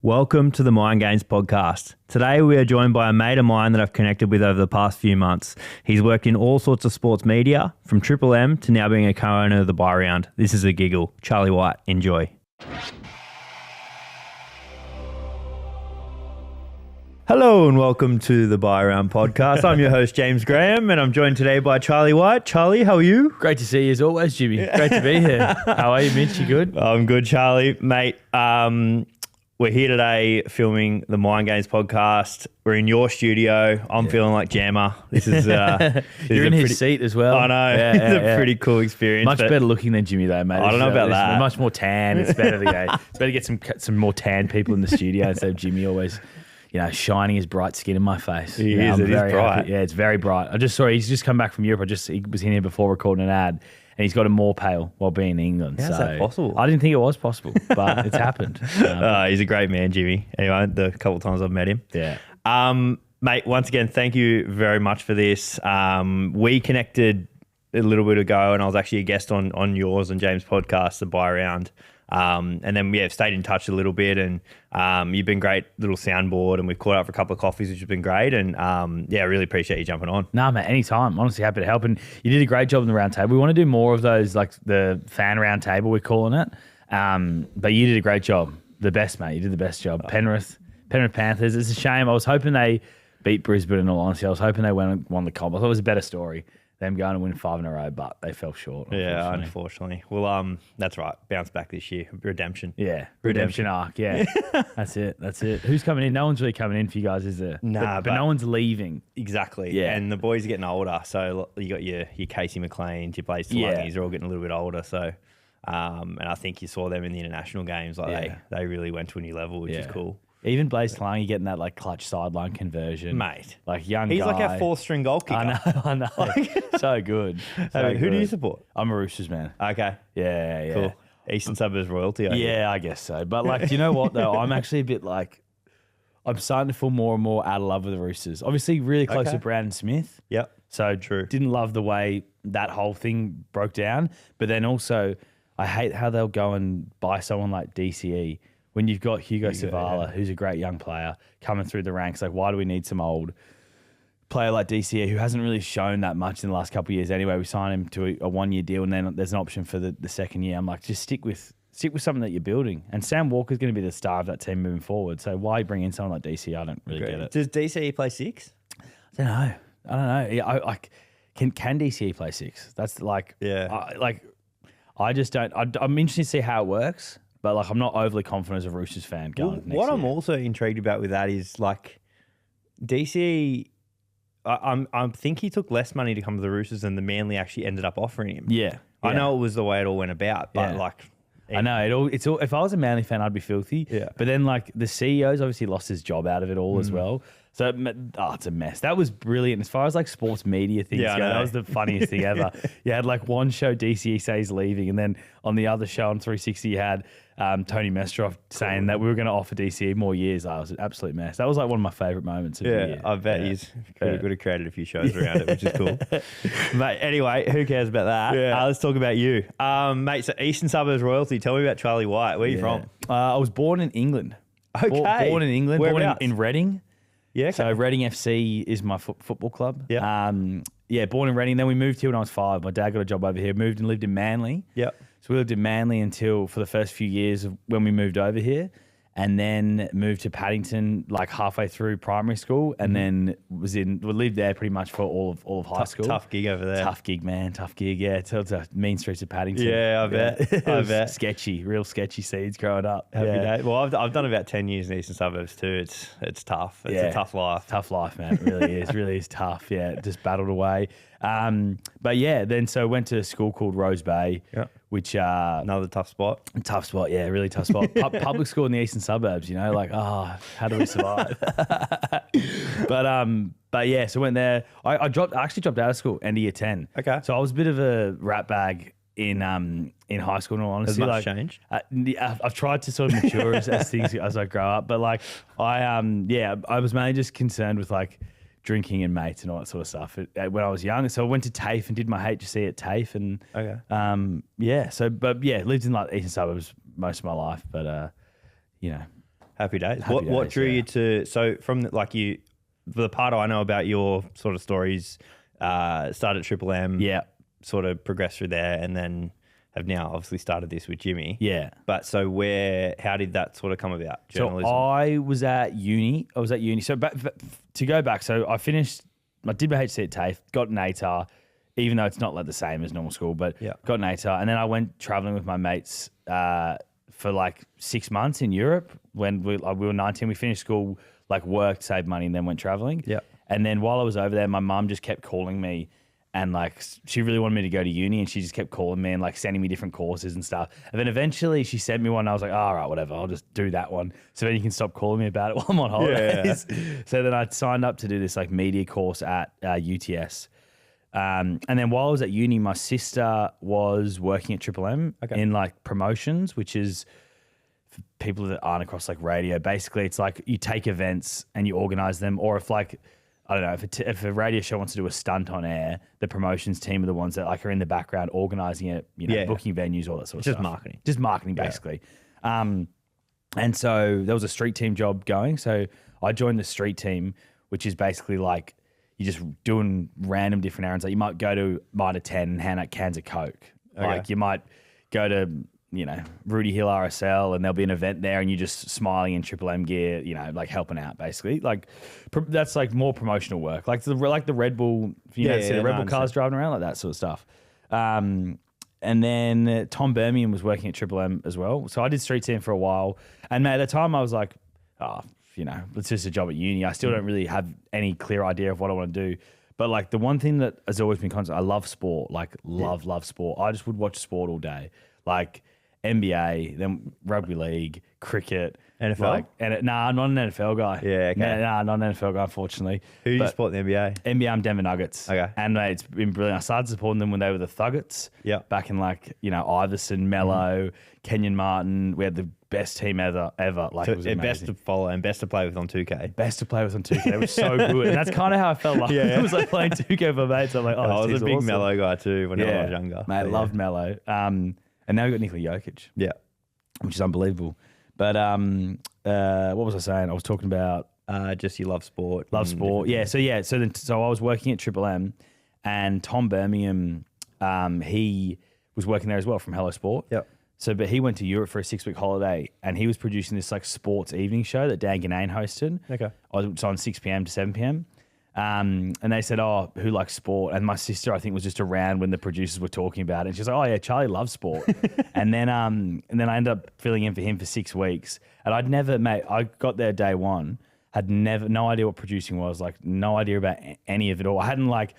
Welcome to the Mind Games podcast. Today we are joined by a mate of mine that I've connected with over the past few months. He's worked in all sorts of sports media, from Triple M to now being a co-owner of the Buy Round. This is a giggle. Charlie White, enjoy. Hello and welcome to the Buy Round podcast. I'm your host, James Graham, and I'm joined today by Charlie White. Charlie, how are you? Great to see you as always, Jimmy. Great to be here. How are you, Mitch? You good? I'm good, Charlie. Mate, we're here today filming the Mind Games podcast. We're in your studio. I'm feeling like Jammer. This is You're in his seat as well. I know. It's a pretty cool experience. Much better looking than Jimmy though, mate. I don't know about that. We're much more tan. It's better to go. It's better to get some more tan people in the studio instead of Jimmy always, shining his bright skin in my face. It is bright. Happy. Yeah, it's very bright. I just saw he's just come back from Europe. He was in here before recording an ad. And he's got a more pale while being in England. How's that possible? I didn't think it was possible, but it's happened. He's a great man, Jimmy. Anyway, the couple of times I've met him. Yeah. Mate, once again, thank you very much for this. We connected a little bit ago, and I was actually a guest on yours and James' podcast, The Buy Round. And then stayed in touch a little bit, and you've been great little soundboard, and we've caught up for a couple of coffees, which has been great. And I really appreciate you jumping on. Nah, mate, anytime. Honestly, happy to help. And you did a great job in the round table. We want to do more of those, like the fan round table, we're calling it. But you did a great job. The best, mate. You did the best job. Penrith Panthers. It's a shame. I was hoping they beat Brisbane, in all honesty. I was hoping they won the comp. I thought it was a better story, them going to win 5 in a row, but they fell short. Yeah, unfortunately. Well, that's right. Bounce back this year. Redemption. Yeah, redemption arc. Yeah, that's it. Who's coming in? No one's really coming in for you guys, is there? Nah, but no one's leaving. Exactly. Yeah, and the boys are getting older. So you got your Casey McLeans, your Blaze Tulungi's are all getting a little bit older. So, and I think you saw them in the international games. They really went to a new level, which is cool. Even Blaze Tulungi getting that clutch sideline conversion. Mate. He's guy. He's like our 4th string goal kicker. I know. So good. Who do you support? I'm a Roosters man. Okay. Yeah. Cool. Eastern Suburbs royalty. I guess so. But do you know what though? I'm actually a bit I'm starting to feel more and more out of love with the Roosters. Obviously really close to Brandon Smith. Yep. So true. Didn't love the way that whole thing broke down. But then also I hate how they'll go and buy someone like DCE. When you've got Hugo Savala, who's a great young player, coming through the ranks, why do we need some old player like DCE who hasn't really shown that much in the last couple of years anyway? We sign him to a 1-year deal, and then there's an option for the second year. I'm like, just stick with something that you're building. And Sam Walker's going to be the star of that team moving forward. So why bring in someone like DCE? I don't really get it. Does DCE play 6? I don't know. Yeah, can DCE play 6? That's I just don't. I'm interested to see how it works. But I'm not overly confident as a Roosters fan going next year. I'm also intrigued about with that is DC. I think he took less money to come to the Roosters than the Manly actually ended up offering him. Yeah. I know it was the way it all went about, but I know it's all. If I was a Manly fan, I'd be filthy. Yeah. But then the CEO's obviously lost his job out of it all as well. So it's a mess. That was brilliant. As far as sports media things go, that was the funniest thing ever. You had one show DCE say he's leaving, and then on the other show on 360 you had Tony Mestrov saying that we were going to offer DCE more years. It was an absolute mess. That was one of my favourite moments of the year. I bet he's pretty good at created a few shows around it, which is cool. Mate, anyway, who cares about that? Yeah. Let's talk about you. Mate, so Eastern Suburbs royalty. Tell me about Charlie White. Where are you from? I was born in England. Okay. Born in England. Whereabouts? Born in Reading. Yeah. Okay. So Reading FC is my football club. Yeah. Born in Reading. Then we moved here when I was 5. My dad got a job over here. Moved and lived in Manly. Yep. So we lived in Manly for the first few years of when we moved over here, and then moved to Paddington halfway through primary school, and then we lived there pretty much for all of high school. Tough gig over there. Tough gig, man. Tough gig. Yeah, it's the mean streets of Paddington. Yeah, I bet. I bet. Sketchy, real sketchy seeds growing up. Happy day. Well, I've done about 10 years in Eastern Suburbs too. It's tough. It's a tough life. Tough life, man. It really is. Really is tough. Yeah, just battled away. Then so went to a school called Rose Bay. Yeah. Which another tough spot. Tough spot, yeah, really tough spot. Public school in the Eastern Suburbs, how do we survive? But yeah, so went there. I actually dropped out of school end of year 10. Okay. So I was a bit of a rat bag in high school. In all honesty, has much changed? I've tried to sort of mature as I grow up, but I was mainly just concerned with drinking and mates and all that sort of stuff when I was young. So I went to TAFE and did my HSC at TAFE, and lived in Eastern Suburbs most of my life, but Happy days. Happy What days, drew yeah. you to, so from the part I know about your sort of stories, started at Triple M, Yeah. sort of progressed through there, and then have now obviously started this with Jimmy. Yeah. But so how did that sort of come about? Journalism. So I was at uni. So to go back, so I did my HC at TAFE, got an ATAR, even though it's not like the same as normal school, but Yeah. got an ATAR. And then I went traveling with my mates for like 6 months in Europe when we were 19. We finished school, like worked, saved money, and then went traveling. Yeah. And then while I was over there, my mum just kept calling me. And like she really wanted me to go to uni, and she just kept calling me and like sending me different courses and stuff. And then eventually she sent me one. And I was like, all right, whatever, I'll just do that one. So then you can stop calling me about it while I'm on holidays. Yeah. So then I signed up to do this like media course at UTS. And then while I was at uni, my sister was working at Triple M in like promotions, which is for people that aren't across like radio. Basically, it's like you take events and you organize them, or if like, I don't know, if a radio show wants to do a stunt on air, the promotions team are the ones that like are in the background organizing it, booking venues, all that sort of stuff. Just marketing, basically. And so there was a street team job going. So I joined the street team, which is basically like you're just doing random different errands. Like you might go to Mitre 10 and hand out cans of Coke. Okay. Like you might go to, Rudy Hill RSL, and there'll be an event there and you're just smiling in Triple M gear, like helping out basically. Like that's like more promotional work. Like the Red Bull, see the Red Bull cars driving around, like that sort of stuff. And then Tom Birmingham was working at Triple M as well. So I did street team for a while. And at the time I was like, it's just a job at uni. I still don't really have any clear idea of what I want to do. But like the one thing that has always been constant, I love sport, like love sport. I just would watch sport all day. Like NBA, then rugby league, cricket. NFL? I'm not an NFL guy. Yeah, okay. Nah, not an NFL guy, unfortunately. Who do you support in the NBA? NBA, I'm Denver Nuggets. Okay. And it's been brilliant. I started supporting them when they were the Thuggets. Yeah. Back in like, Iverson, Mello, Kenyon Martin. We had the best team ever. Like it was amazing. Best to follow and best to play with on 2K. Best to play with on 2K. It was so good. And that's kind of how I felt like it was like playing 2K with my mates. I'm like, I was a big awesome. Mello guy too when I was younger. Mate, I loved Mello. And now we've got Nikola Jokic. Yeah. Which is unbelievable. But what was I saying? I was talking about just you love sport. Love sport. Yeah. So I was working at Triple M, and Tom Birmingham, he was working there as well from Hello Sport. Yep. So, but he went to Europe for a 6-week holiday, and he was producing this like sports evening show that Dan Ganane hosted. Okay. It's on 6 p.m. to 7 p.m. And they said, oh, who likes sport? And my sister, I think, was just around when the producers were talking about it. And she's like, oh, yeah, Charlie loves sport. and then I ended up filling in for him for 6 weeks. And I got there day one, had no idea what producing was, like no idea about any of it all. I hadn't like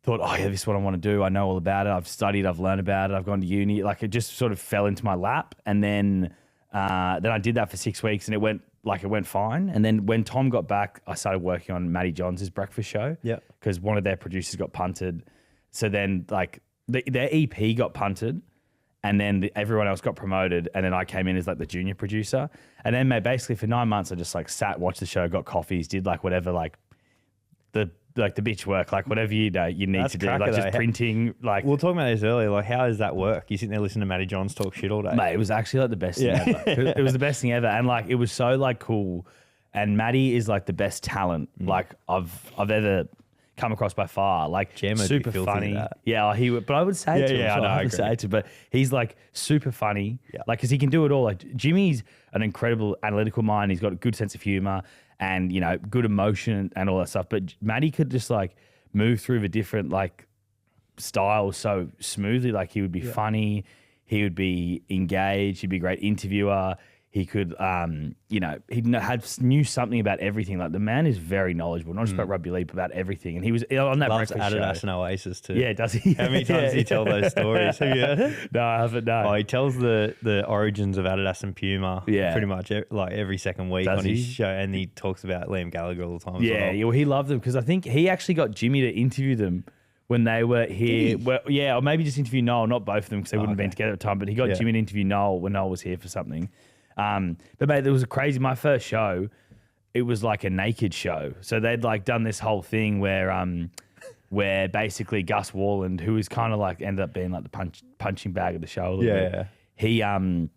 thought, oh, yeah, this is what I want to do. I know all about it. I've studied, I've learned about it. I've gone to uni. Like it just sort of fell into my lap. And then I did that for 6 weeks, and it went fine. And then when Tom got back, I started working on Matty Johns' breakfast show. Yeah. Because one of their producers got punted. So then like their EP got punted, and then everyone else got promoted. And then I came in as like the junior producer. And then basically for 9 months, I just like sat, watched the show, got coffees, did like whatever, like the bitch work, like whatever you need That's to do, like just printing. Like we were talking about this earlier. Like, how does that work? You sitting there listening to Matty Johns talk shit all day? Mate, it was actually like the best thing ever. It was the best thing ever, and like it was so like cool. And Matty is like the best talent like I've ever come across by far. Like Gemma super funny. Yeah, he would. But I would say to him, I know, I would say to, but he's like super funny. Yeah, like because he can do it all. Like Jimmy's an incredible analytical mind. He's got a good sense of humor and good emotion and all that stuff. But Matty could just like move through the different like styles so smoothly. Like he would be funny, he would be engaged, he'd be a great interviewer. He could, knew something about everything. Like the man is very knowledgeable, not just about rugby league, but about everything. And he was on that Loves breakfast Adidas show. and Oasis too. Yeah, does he? How many times does he tell those stories? Have you heard it? No, I haven't. No. Oh, he tells the origins of Adidas and Puma. Pretty much like every second week on his show, and he talks about Liam Gallagher all the time. Yeah, well, he loved them because I think he actually got Jimmy to interview them when they were here. Well, yeah, or maybe just interview Noel, not both of them because they wouldn't have been together at the time. But he got Jimmy to interview Noel when Noel was here for something. But mate, there was my first show, it was like a naked show. So they'd like done this whole thing where basically Gus Warland, who was kind of like ended up being like the punching bag of the show a little bit.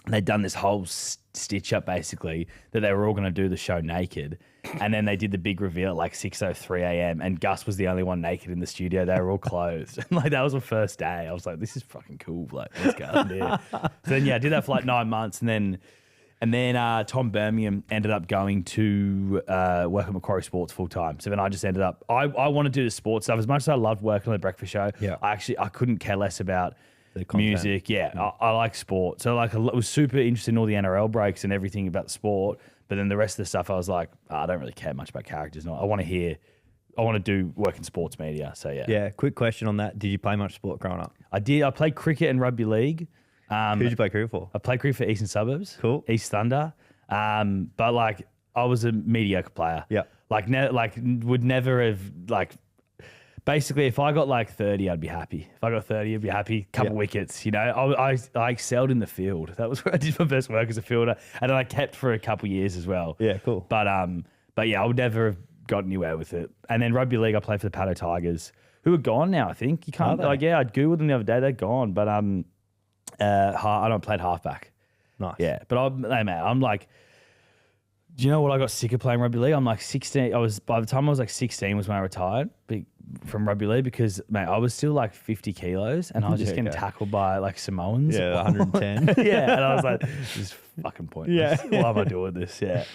they'd done this whole stitch up basically that they were all going to do the show naked. And then they did the big reveal at like 6:03 a.m. and Gus was the only one naked in the studio. They were all clothed. And like that was the first day. I was like, this is fucking cool. Like, let's go in there. So then, yeah, I did that for like 9 months. And then Tom Birmingham ended up going to work at Macquarie Sports full time. So then I just ended up, I want to do the sports stuff. As much as I loved working on the breakfast show, I couldn't care less about music. Yeah, I like sport. So like I was super interested in all the NRL breaks and everything about the sport. But then the rest of the stuff, I was like, I don't really care much about characters. No, I want to do work in sports media. So yeah. Yeah. Quick question on that. Did you play much sport growing up? I did. I played cricket and rugby league. Who did you play cricket for? I played cricket for Eastern Suburbs. Cool. East Thunder. But like I was a mediocre player. Yeah. Would never have like. Basically, if I got like 30, I'd be happy. If I got 30, I'd be happy. Couple wickets, you know. I excelled in the field. That was where I did my best work as a fielder, and then I kept for a couple years as well. Yeah, cool. But yeah, I would never have got anywhere with it. And then rugby league, I played for the Paddo Tigers, who are gone now. I think you can't. Like, yeah, I googled them the other day. They're gone. But I don't played halfback. Nice. Yeah, but I'm like. Do you know what? I got sick of playing rugby league. I'm like 16. By the time I was like 16 was when I retired from rugby league because, mate, I was still like 50 kilos and I was just getting tackled by like Samoans. Yeah, 110. Yeah, and I was like, this is fucking pointless. Yeah. Why am I doing this? Yeah.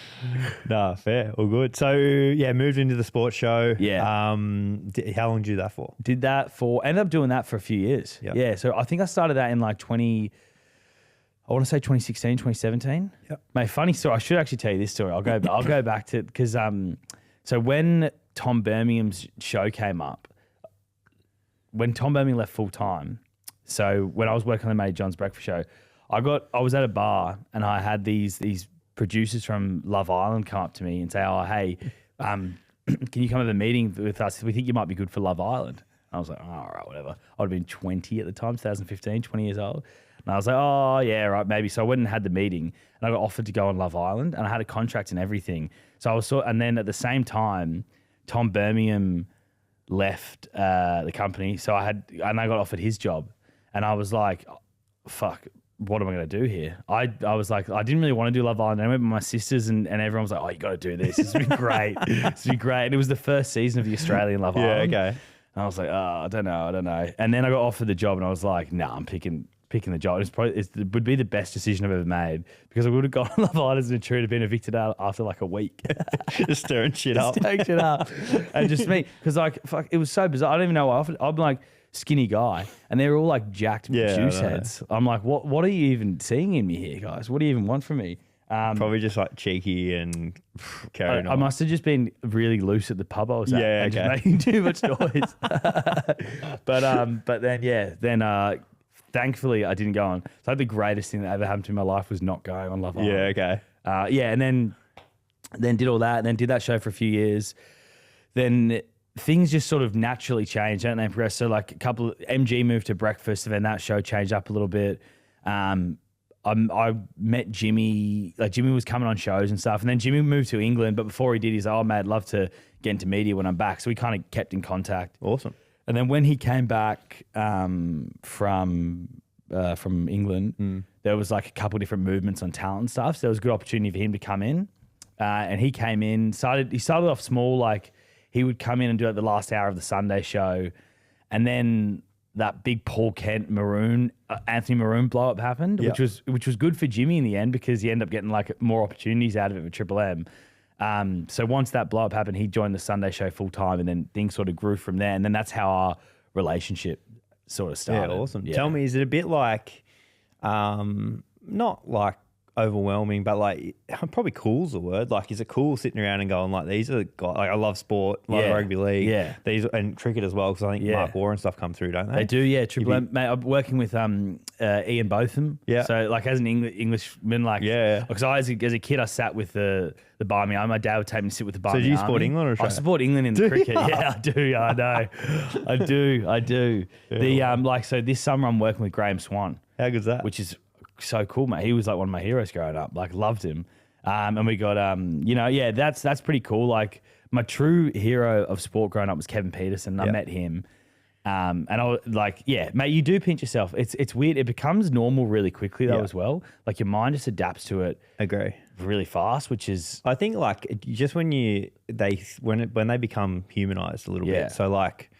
Nah, fair. All good. So, yeah, moved into the sports show. Yeah. How long did you do that for? Ended up doing that for a few years. Yep. Yeah, so I think I started that in like 2016, 2017. Yep. Mate, funny story. I should actually tell you this story. I'll go back to because so when Tom Birmingham's show came up, when Tom Birmingham left full time, so when I was working on the Matty John's breakfast show, I was at a bar and I had these producers from Love Island come up to me and say, "Oh, hey, can you come to the meeting with us? We think you might be good for Love Island." I was like, "Oh, all right, whatever." I'd have been 20 at the time, 2015, 20 years old. And I was like, oh, yeah, right, maybe. So I went and had the meeting and I got offered to go on Love Island and I had a contract and everything. So I was and then at the same time, Tom Birmingham left the company. So I got offered his job and I was like, fuck, what am I going to do here? I was like, I didn't really want to do Love Island. I remember my sisters and everyone was like, oh, you got to do this. This would be great. This would be great. And it was the first season of the Australian Love Island. Yeah, okay. And I was like, oh, I don't know. And then I got offered the job and I was like, nah, I'm picking the job. It would be the best decision I've ever made because I would have gone on Love Island as an intruder, been evicted out after like a week. Just stirring shit up. And just me. Because like, fuck, it was so bizarre. I don't even know why. I'm like skinny guy and they're all like jacked juice heads. I'm like, what are you even seeing in me here, guys? What do you even want from me? Probably just like cheeky and carrying on. I must have just been really loose at the pub I was at and just making too much noise. But then thankfully I didn't go on. So like the greatest thing that ever happened to me in my life was not going on Love Island. Yeah, okay. And then did all that and then did that show for a few years. Then things just sort of naturally changed, don't they? Progress. So like MG moved to breakfast and then that show changed up a little bit. I met Jimmy, like Jimmy was coming on shows and stuff. And then Jimmy moved to England, but before he did, he's like, oh, mate, I'd love to get into media when I'm back. So we kind of kept in contact. Awesome. And then when he came back from England, there was like a couple different movements on talent and stuff. So there was a good opportunity for him to come in. And he came in, he started off small, like he would come in and do like the last hour of the Sunday show. And then that big Paul Kent Anthony Maroon blow up happened, which was good for Jimmy in the end because he ended up getting like more opportunities out of it with Triple M. So once that blow up happened, he joined the Sunday show full time and then things sort of grew from there. And then that's how our relationship sort of started. Yeah, awesome. Yeah. Tell me, is it a bit like, not like overwhelming, but like probably cool's the word. Like, is it cool sitting around and going like, these are the guys, like I love sport, love rugby league, these and cricket as well because I think Mark Waugh and stuff come through, don't they? They do, yeah. Triple M, mate. I'm working with Ian Botham. Yeah. So like as an Englishman, like because as a kid I sat with the Barmy Army. My dad would take me to sit with the Barmy Army. So do you support England or Australia? I support England in the cricket. Yeah, I do. Yeah, I know. I do. The so this summer I'm working with Graham Swan. How good's that? Which is so cool, mate. He was like one of my heroes growing up. Like loved him. And we got that's pretty cool. Like my true hero of sport growing up was Kevin Peterson. I met him. And I was like, yeah, mate, you do pinch yourself. It's weird. It becomes normal really quickly though as well. Like your mind just adapts to it. Agree. Really fast, which is I think like just when they become humanized a little bit. So like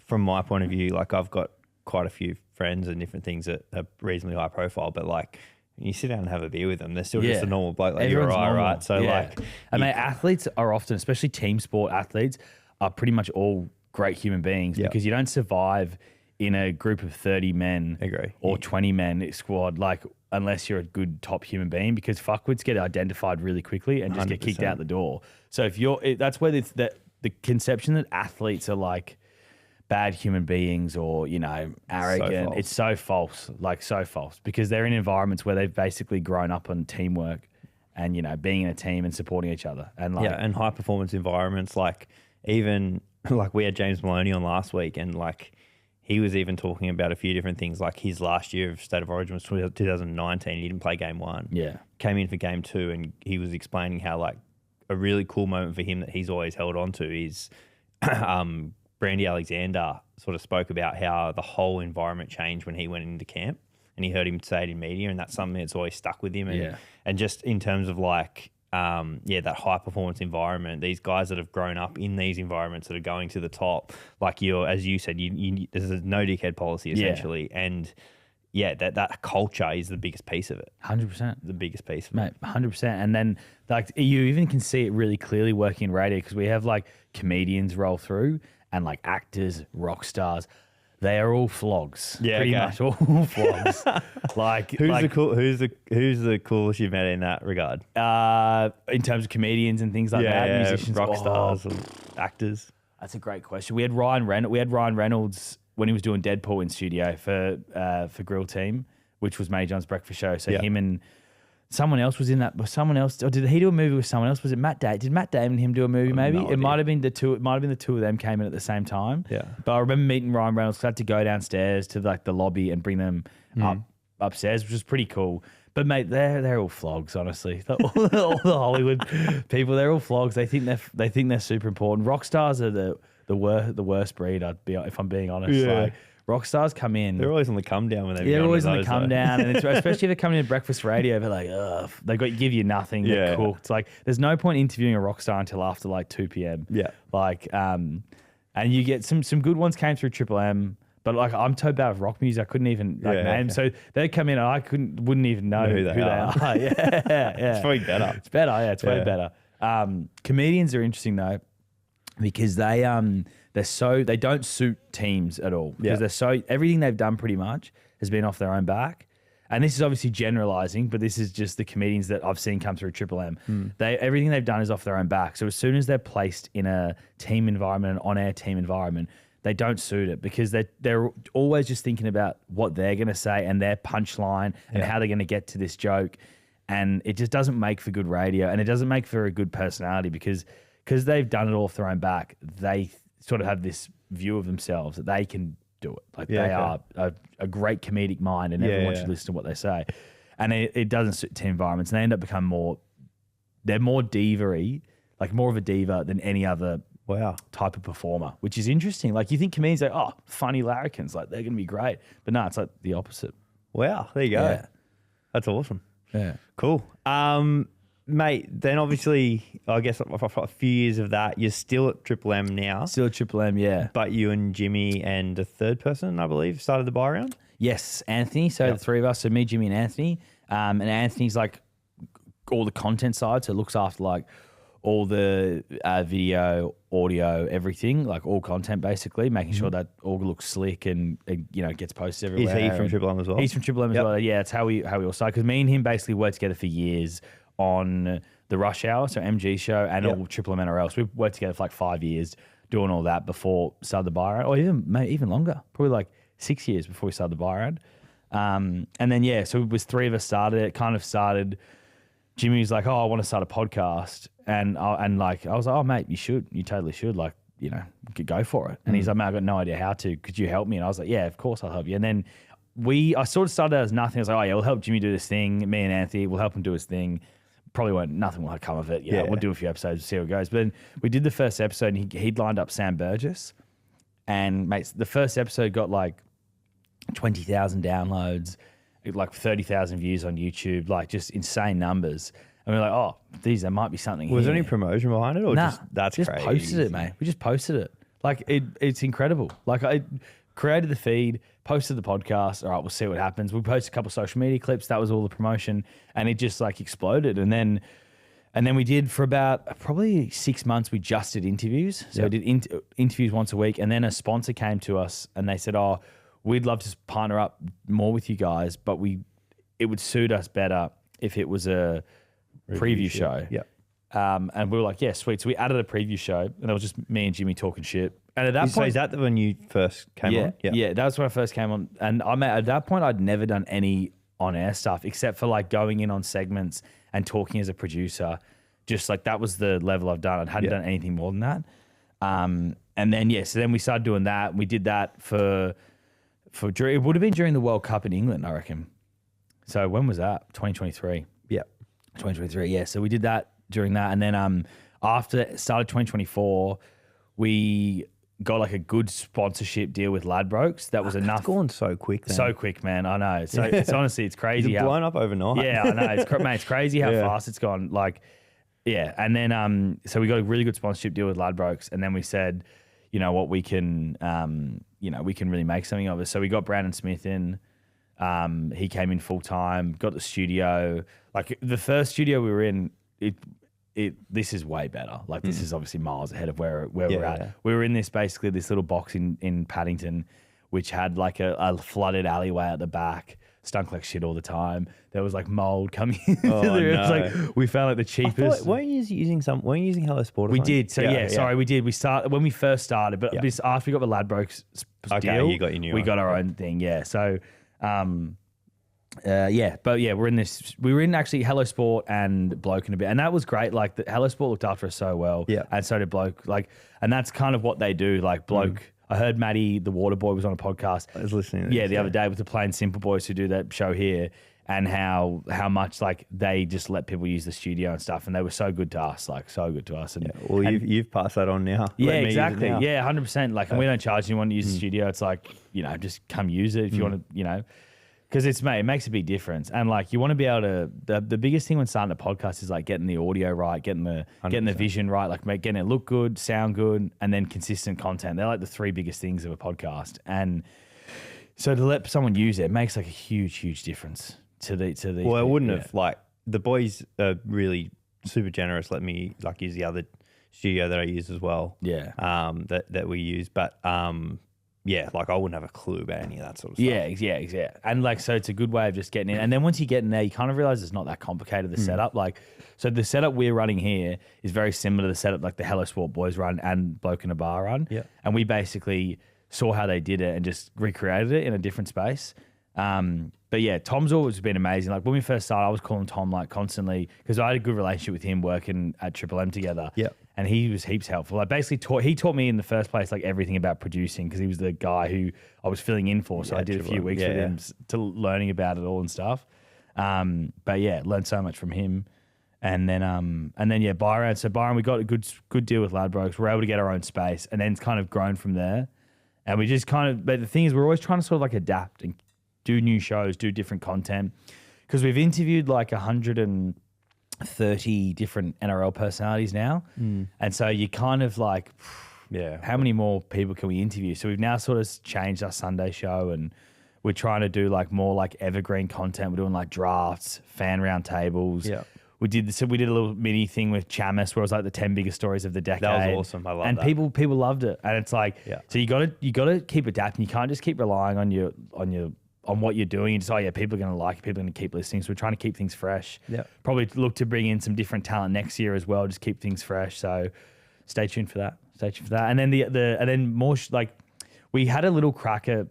from my point of view, like I've got quite a few friends and different things that are reasonably high profile, but like when you sit down and have a beer with them, they're still just a normal bloke like everyone's you're right, normal. right? So like, and mate, athletes are often, especially team sport athletes, are pretty much all great human beings because you don't survive in a group of 30 men or 20 men squad like unless you're a good top human being, because fuckwits get identified really quickly and just 100%. Get kicked out the door. So if that's where the conception that athletes are like bad human beings or, you know, arrogant, it's so false, like so false, because they're in environments where they've basically grown up on teamwork and, you know, being in a team and supporting each other. And like, and high performance environments, like even like we had James Maloney on last week, and like he was even talking about a few different things, like his last year of State of Origin was 2019. He didn't play game 1. Yeah. Came in for game 2, and he was explaining how like a really cool moment for him that he's always held on to is Brandy Alexander sort of spoke about how the whole environment changed when he went into camp, and he heard him say it in media, and that's something that's always stuck with him. And just in terms of like, that high performance environment, these guys that have grown up in these environments that are going to the top, like as you said, there's a no dickhead policy essentially. And that culture is the biggest piece of it. 100%. The biggest piece of it. 100%. And then like you even can see it really clearly working in radio, because we have like comedians roll through and like actors, rock stars. They are all flogs. Yeah, pretty much all flogs. Like who's the coolest you've met in that regard? In terms of comedians and things like that, musicians, rock stars, and actors. That's a great question. We had Ryan Reynolds when he was doing Deadpool in studio for Grill Team, which was Matty John's breakfast show. So him and someone else was in that. Someone else, or did he do a movie with someone else? Was it Matt Damon? Did Matt Damon and him do a movie? Maybe it might have been the two. It might have been the two of them came in at the same time. Yeah. But I remember meeting Ryan Reynolds. 'Cause I had to go downstairs to like the lobby and bring them upstairs, which was pretty cool. But mate, they're all flogs. Honestly, all the Hollywood people, they're all flogs. They think they're super important. Rock stars are the worst breed. If I'm being honest. Yeah. Like, rock stars come in. They're always on the come down when they're always on the come down, and especially if they're coming in breakfast radio, they're like, ugh, give you nothing. They're cooked. Like, there's no point interviewing a rock star until after like 2 p.m. Yeah. Like, and you get some good ones came through Triple M, but like I'm so bad with rock music, I couldn't even name. So they come in, and I wouldn't even know who they are. Yeah. It's probably better. It's better. Yeah, it's way better. Comedians are interesting though, because they don't suit teams at all, because everything they've done pretty much has been off their own back. And this is obviously generalizing, but this is just the comedians that I've seen come through Triple M. Everything they've done is off their own back. So as soon as they're placed in a team environment, an on-air team environment, they don't suit it, because they're always just thinking about what they're going to say and their punchline and how they're going to get to this joke. And it just doesn't make for good radio, and it doesn't make for a good personality, because they've done it all off their own back. They sort of have this view of themselves that they can do it. Like they are a great comedic mind, and everyone should listen to what they say. And it doesn't suit team environments, and they end up becoming they're more diva-y, like more of a diva than any other type of performer, which is interesting. Like you think comedians are, oh, funny larrikins, like they're going to be great. But no, it's like the opposite. Wow, there you go. Yeah. That's awesome. Yeah. Cool. Mate, then obviously, I guess a few years of that, you're still at Triple M now. Still at Triple M, yeah. But you and Jimmy and a third person, I believe, started the buy round? Yes, Anthony. So the three of us, so me, Jimmy and Anthony. And Anthony's like all the content side, so looks after like all the video, audio, everything, like all content basically, making sure that all looks slick and gets posted everywhere. Is he from Triple M as well? He's from Triple M as well. Yeah, that's how we all started. Because me and him basically worked together for years on the Rush Hour, so MG show, and all Triple M NRL. So we worked together for like 5 years doing all that before started the buy round, or even longer, probably like 6 years before we started the buy round. And then so it was three of us started it. Kind of started. Jimmy was like, "Oh, I want to start a podcast," and I was like, "Oh, mate, you totally should, like, go for it." And he's like, "Man, I got no idea how to. Could you help me?" And I was like, "Yeah, of course I'll help you." And then I sort of started as nothing. I was like, "Oh yeah, we'll help Jimmy do this thing. Me and Anthony, we'll help him do his thing. Probably nothing will come of it. We'll do a few episodes, see how it goes." But then we did the first episode, and he'd lined up Sam Burgess, And mate, the first episode got like 20,000 downloads, like 30,000 views on YouTube, like just insane numbers. And we're like, oh, there might be something Was here. there any promotion behind it, or that's just crazy? Posted it, mate. We just posted it. Like it's incredible. Like I created the feed, posted the podcast. All right, we'll see what happens. We posted a couple of social media clips. That was all the promotion, and it just like exploded. And then we did for about probably 6 months. We just did interviews. So we did interviews once a week, and then a sponsor came to us and they said, "Oh, we'd love to partner up more with you guys, but it would suit us better if it was a preview show." Yeah. And we were like, yeah, sweet. So we added a preview show, and it was just me and Jimmy talking shit. And at that point, is that when you first came on? Yeah, that was when I first came on. And at that point, I'd never done any on-air stuff except for like going in on segments and talking as a producer. Just like that was the level I've done. I hadn't done anything more than that. And then, so then we started doing that. We did that for it would have been during the World Cup in England, I reckon. So when was that? 2023. Yeah. 2023, yeah. So we did that during that. And then after it started 2024, we got like a good sponsorship deal with Ladbrokes. That was enough. It's gone so quick then. So quick, man. I know. So it's honestly, it's crazy. It's blown up overnight. Yeah, I know. It's crazy how fast it's gone. Like, yeah. And then, so we got a really good sponsorship deal with Ladbrokes. And then we said, you know what, we can really make something of it. So we got Brandon Smith in. He came in full time, got the studio. Like the first studio we were in, this is way better. Like this is obviously miles ahead of where we're at. Yeah. We were in this little box in Paddington, which had like a flooded alleyway at the back, stunk like shit all the time. There was like mold coming in. Oh, no. It was like we found like the cheapest. Weren't you using Hello Sport? We did. So sorry, we did. We started when we first started, but after we got the Ladbrokes deal, you got your new we one. got our own thing. Yeah. So. We're in this. We were in actually Hello Sport and Bloke in a bit, and that was great. Like the Hello Sport looked after us so well, and so did Bloke. Like, and that's kind of what they do. Like Bloke, I heard Matty the Water Boy was on a podcast. I was listening. To the other day with the Plain Simple Boys who do that show here, and how much like they just let people use the studio and stuff, and they were so good to us, like so good to us. And you've passed that on now. Yeah, exactly. Yeah, 100%. Like, and we don't charge anyone to use the studio. It's like, just come use it if you want to, because it makes a big difference. And like you want to be able to the biggest thing when starting a podcast is like getting the audio right, getting the vision right, like getting it look good, sound good, and then consistent content. They're like the three biggest things of a podcast. And so to let someone use it makes like a huge difference to the Well, I wouldn't have like the boys are really super generous. Let me like use the other studio that I use as well. Yeah. That we use, but like I wouldn't have a clue about any of that sort of stuff. Yeah. And like, so it's a good way of just getting in. And then once you get in there, you kind of realize it's not that complicated, the setup. Like, so the setup we're running here is very similar to the setup like the Hello Sport boys run and Bloke in a Bar run. Yeah. And we basically saw how they did it and just recreated it in a different space. But yeah, Tom's always been amazing. Like when we first started, I was calling Tom like constantly because I had a good relationship with him working at Triple M together. Yeah. And he was heaps helpful. Like basically he taught me in the first place like everything about producing because he was the guy who I was filling in for. So I did a few weeks with him to learning about it all and stuff. But yeah, learned so much from him. And then Byron. So Byron, we got a good deal with Ladbrokes. We're able to get our own space, and then it's kind of grown from there. And we just but the thing is, we're always trying to sort of like adapt and do new shows, do different content, because we've interviewed like 130 different NRL personalities now, and so you kind of like, how many more people can we interview? So we've now sort of changed our Sunday show, and we're trying to do like more like evergreen content. We're doing like drafts, fan round tables. Yeah. We did a little mini thing with Chamis where it was like the 10 biggest stories of the decade. That was awesome. I love that. And people loved it. And it's like, so you gotta keep adapting. You can't just keep relying on what you're doing. You just, people are gonna like it, people are gonna keep listening. So we're trying to keep things fresh. Yeah. Probably look to bring in some different talent next year as well, just keep things fresh. So stay tuned for that. And then then more like we had a little crack at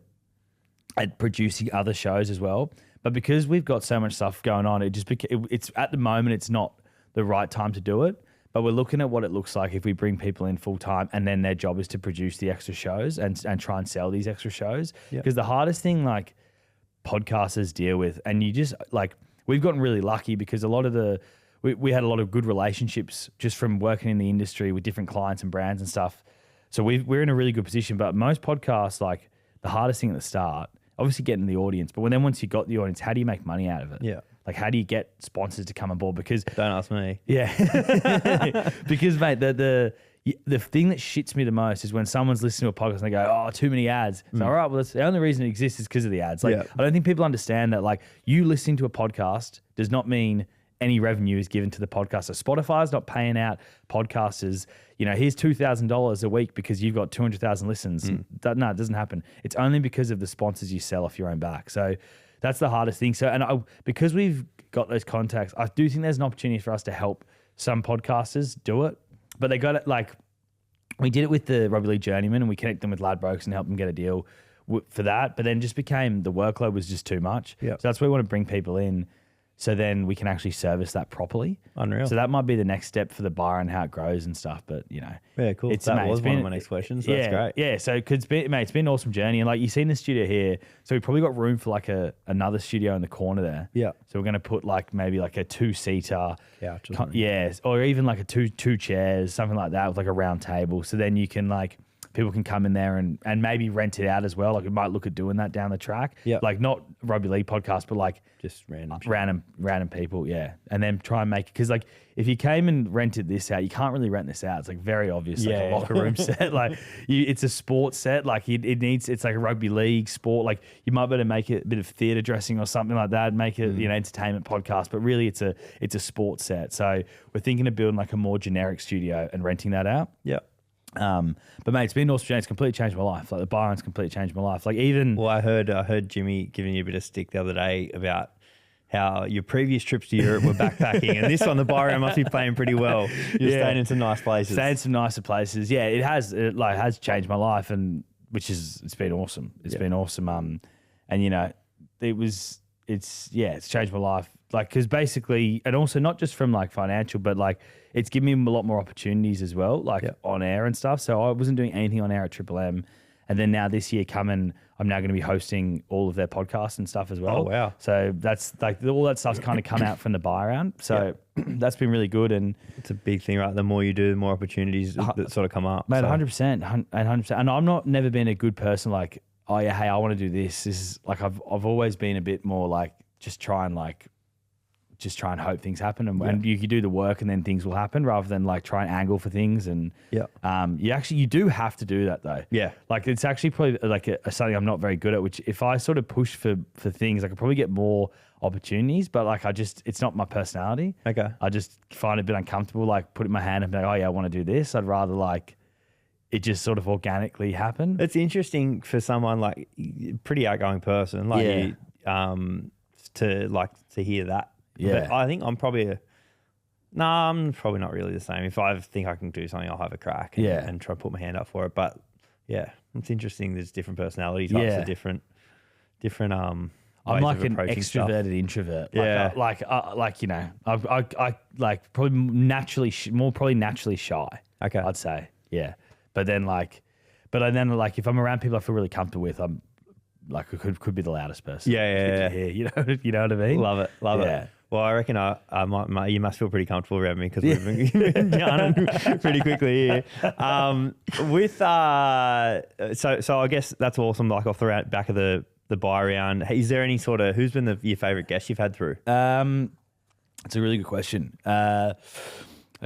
producing other shows as well. But because we've got so much stuff going on, it's at the moment, it's not the right time to do it. But we're looking at what it looks like if we bring people in full time and then their job is to produce the extra shows and try and sell these extra shows. Because the hardest thing like podcasters deal with, and you just like, we've gotten really lucky because we had a lot of good relationships just from working in the industry with different clients and brands and stuff So we're in a really good position. But most podcasts, like the hardest thing at the start, obviously getting the audience. But then once you got the audience, how do you make money out of it? Yeah. Like, how do you get sponsors to come on board? Because Don't ask me. yeah, because mate, the thing that shits me the most is when someone's listening to a podcast and they go, "Oh, too many ads." So, all right, well, that's the only reason it exists is because of the ads. Like, Yeah. I don't think people understand that. Like, you listening to a podcast does not mean any revenue is given to the podcast. So Spotify's not paying out podcasters, here's $2,000 a week because you've got 200,000 listens. No, it doesn't happen. It's only because of the sponsors you sell off your own back. So that's the hardest thing. So, because we've got those contacts, I do think there's an opportunity for us to help some podcasters do it. But they got it we did it with the Rugby League Journeyman and we connect them with Ladbrokes and help them get a deal for that. But then just became the workload was just too much. Yep. So that's why we want to bring people in. So then we can actually service that properly. Unreal. So that might be the next step for the bar and how it grows and stuff. But, Yeah, cool. It's, That mate, was it's one been- of my next questions. So yeah, that's great. Yeah, so it's been an awesome journey. And like you've seen the studio here. So we probably got room for like another studio in the corner there. Yeah. So we're going to put like maybe like a 2-seater. Couch or something. Yeah, or even like a two chairs, something like that with like a round table. So then you can people can come in there and maybe rent it out as well. Like we might look at doing that down the track. Yeah. Like not rugby league podcast, but like Just random. random people, yeah. And then try and make it, because like if you came and rented this out, you can't really rent this out. It's like very obvious, like a locker room set. Like it's a sports set. Like it's like a rugby league sport. Like you might better make it a bit of theatre dressing or something like that. Make it entertainment podcast, but really it's a sports set. So we're thinking of building like a more generic studio and renting that out. Yeah. But mate, it's been awesome. It's completely changed my life. Like the Byron's completely changed my life. Like even Well, I heard Jimmy giving you a bit of stick the other day about how your previous trips to Europe were backpacking, and this one, the Byron must be playing pretty well. You're staying in some nice places. Staying in some nicer places. Yeah, it has changed my life, and it's been awesome. It's been awesome. And it's changed my life. Like, because basically, and also not just from like financial, but like it's given me a lot more opportunities as well, like on air and stuff. So I wasn't doing anything on air at Triple M. And then now this year coming, I'm now going to be hosting all of their podcasts and stuff as well. Oh, wow. So that's like all that stuff's kind of come out from the buy round. So that's been really good. And It's a big thing, right? The more you do, the more opportunities that sort of come up. mate, So- 100%, 100%. And I'm never been a good person like, oh yeah, hey, I want to do this. This is like I've always been a bit more like just try and hope things happen, and you do the work and then things will happen rather than like try and angle for things. And you do have to do that though. Yeah. Like it's actually probably like something I'm not very good at, which if I sort of push for things, I could probably get more opportunities, but like it's not my personality. Okay. I just find it a bit uncomfortable, like putting my hand up and be like, oh yeah, I want to do this. I'd rather like it just sort of organically happen. It's interesting for someone like pretty outgoing person like you, to hear that. Yeah. But I think I'm probably I'm probably not really the same. If I think I can do something, I'll have a crack and try to put my hand up for it. But yeah, it's interesting. There's different personality types, of different I'm ways like of an approaching stuff. extroverted introvert. Yeah. I probably naturally shy. Okay. I'd say. Yeah. But then if I'm around people I feel really comfortable with, I'm like I could be the loudest person. Yeah. You know what I mean? Love it. Yeah. Well, I reckon you must feel pretty comfortable around me because we've been yarning pretty quickly here. So I guess that's awesome. Like off the back of the buy round, is there any sort of who's been your favourite guest you've had through? It's a really good question. A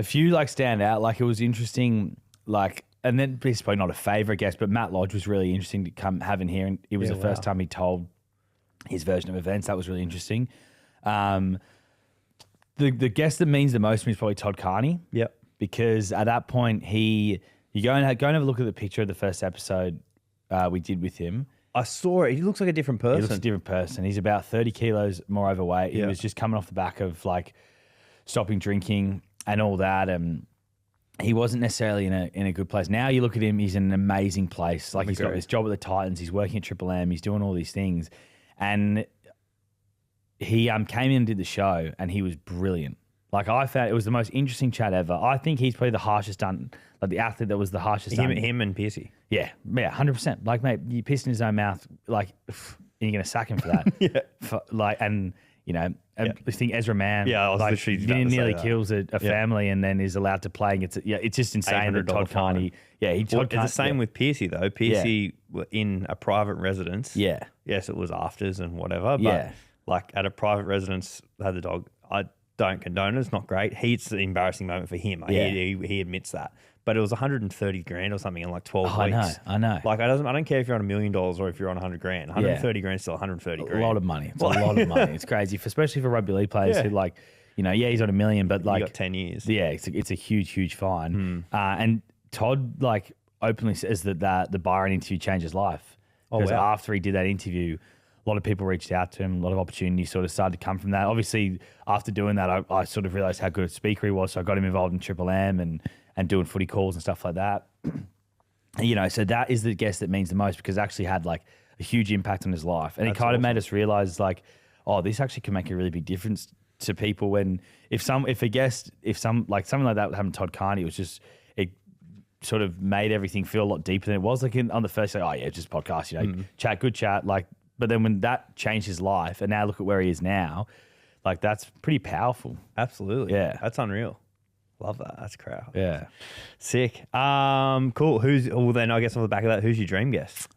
few like stand out. Like it was interesting. Like, and then this is probably not a favourite guest, but Matt Lodge was really interesting to come have in here, and it was the first time he told his version of events. That was really interesting. The guest that means the most to me is probably Todd Carney. Yep. Because at that point you go and have a look at the picture of the first episode we did with him. I saw it. He looks like a different person. He looks a different person. He's about 30 kilos more overweight. He was just coming off the back of like stopping drinking and all that, and he wasn't necessarily in a good place. Now you look at him, he's in an amazing place. Like he's got this job at the Titans, he's working at Triple M, he's doing all these things, and he came in and did the show, and he was brilliant. Like I found it was the most interesting chat ever. I think he's probably the harshest done, like the athlete that was the harshest done. Him and Piercy. Yeah, 100%. Like, mate, you pissed in his own mouth, like, and you're going to sack him for that. I think Ezra Mann, Yeah, I was literally about to say nearly that. kills a family and then is allowed to play. And it's just insane that Todd $800 Carney. Yeah, It's the same with Piercy though. Piercy in a private residence. Yeah. Yes, it was afters and whatever. But Yeah. like at a private residence, had the dog. I don't condone it. It's not great. It's an embarrassing moment for him. Yeah. He admits that. But it was 130 grand or something in like 12 I weeks. know. Like I don't care if you're on $1 million or if you're on 100 grand. 130 grand is still 130 A grand. lot of money. It's a lot of money. It's crazy, especially for rugby league players who like, he's on $1 million, but like you got 10 years. Yeah, it's a huge fine. And Todd like openly says that the Byron interview changed his life. Because after he did that interview, a lot of people reached out to him. A lot of opportunities sort of started to come from that. Obviously, after doing that, I sort of realised how good a speaker he was. So I got him involved in Triple M and doing footy calls and stuff like that. So that is the guest that means the most because it actually had like a huge impact on his life. And it kind of made us realise like, this actually can make a really big difference to people when something like that would happen to Todd Carney, it was just it sort of made everything feel a lot deeper than it was. Like on the first, it's just podcast, good chat. Like, but then when that changed his life, and now look at where he is now, like that's pretty powerful. Absolutely. Yeah, that's unreal. Love that. That's crowd. Yeah, sick. Cool. Then I guess off the back of that, who's your dream guest?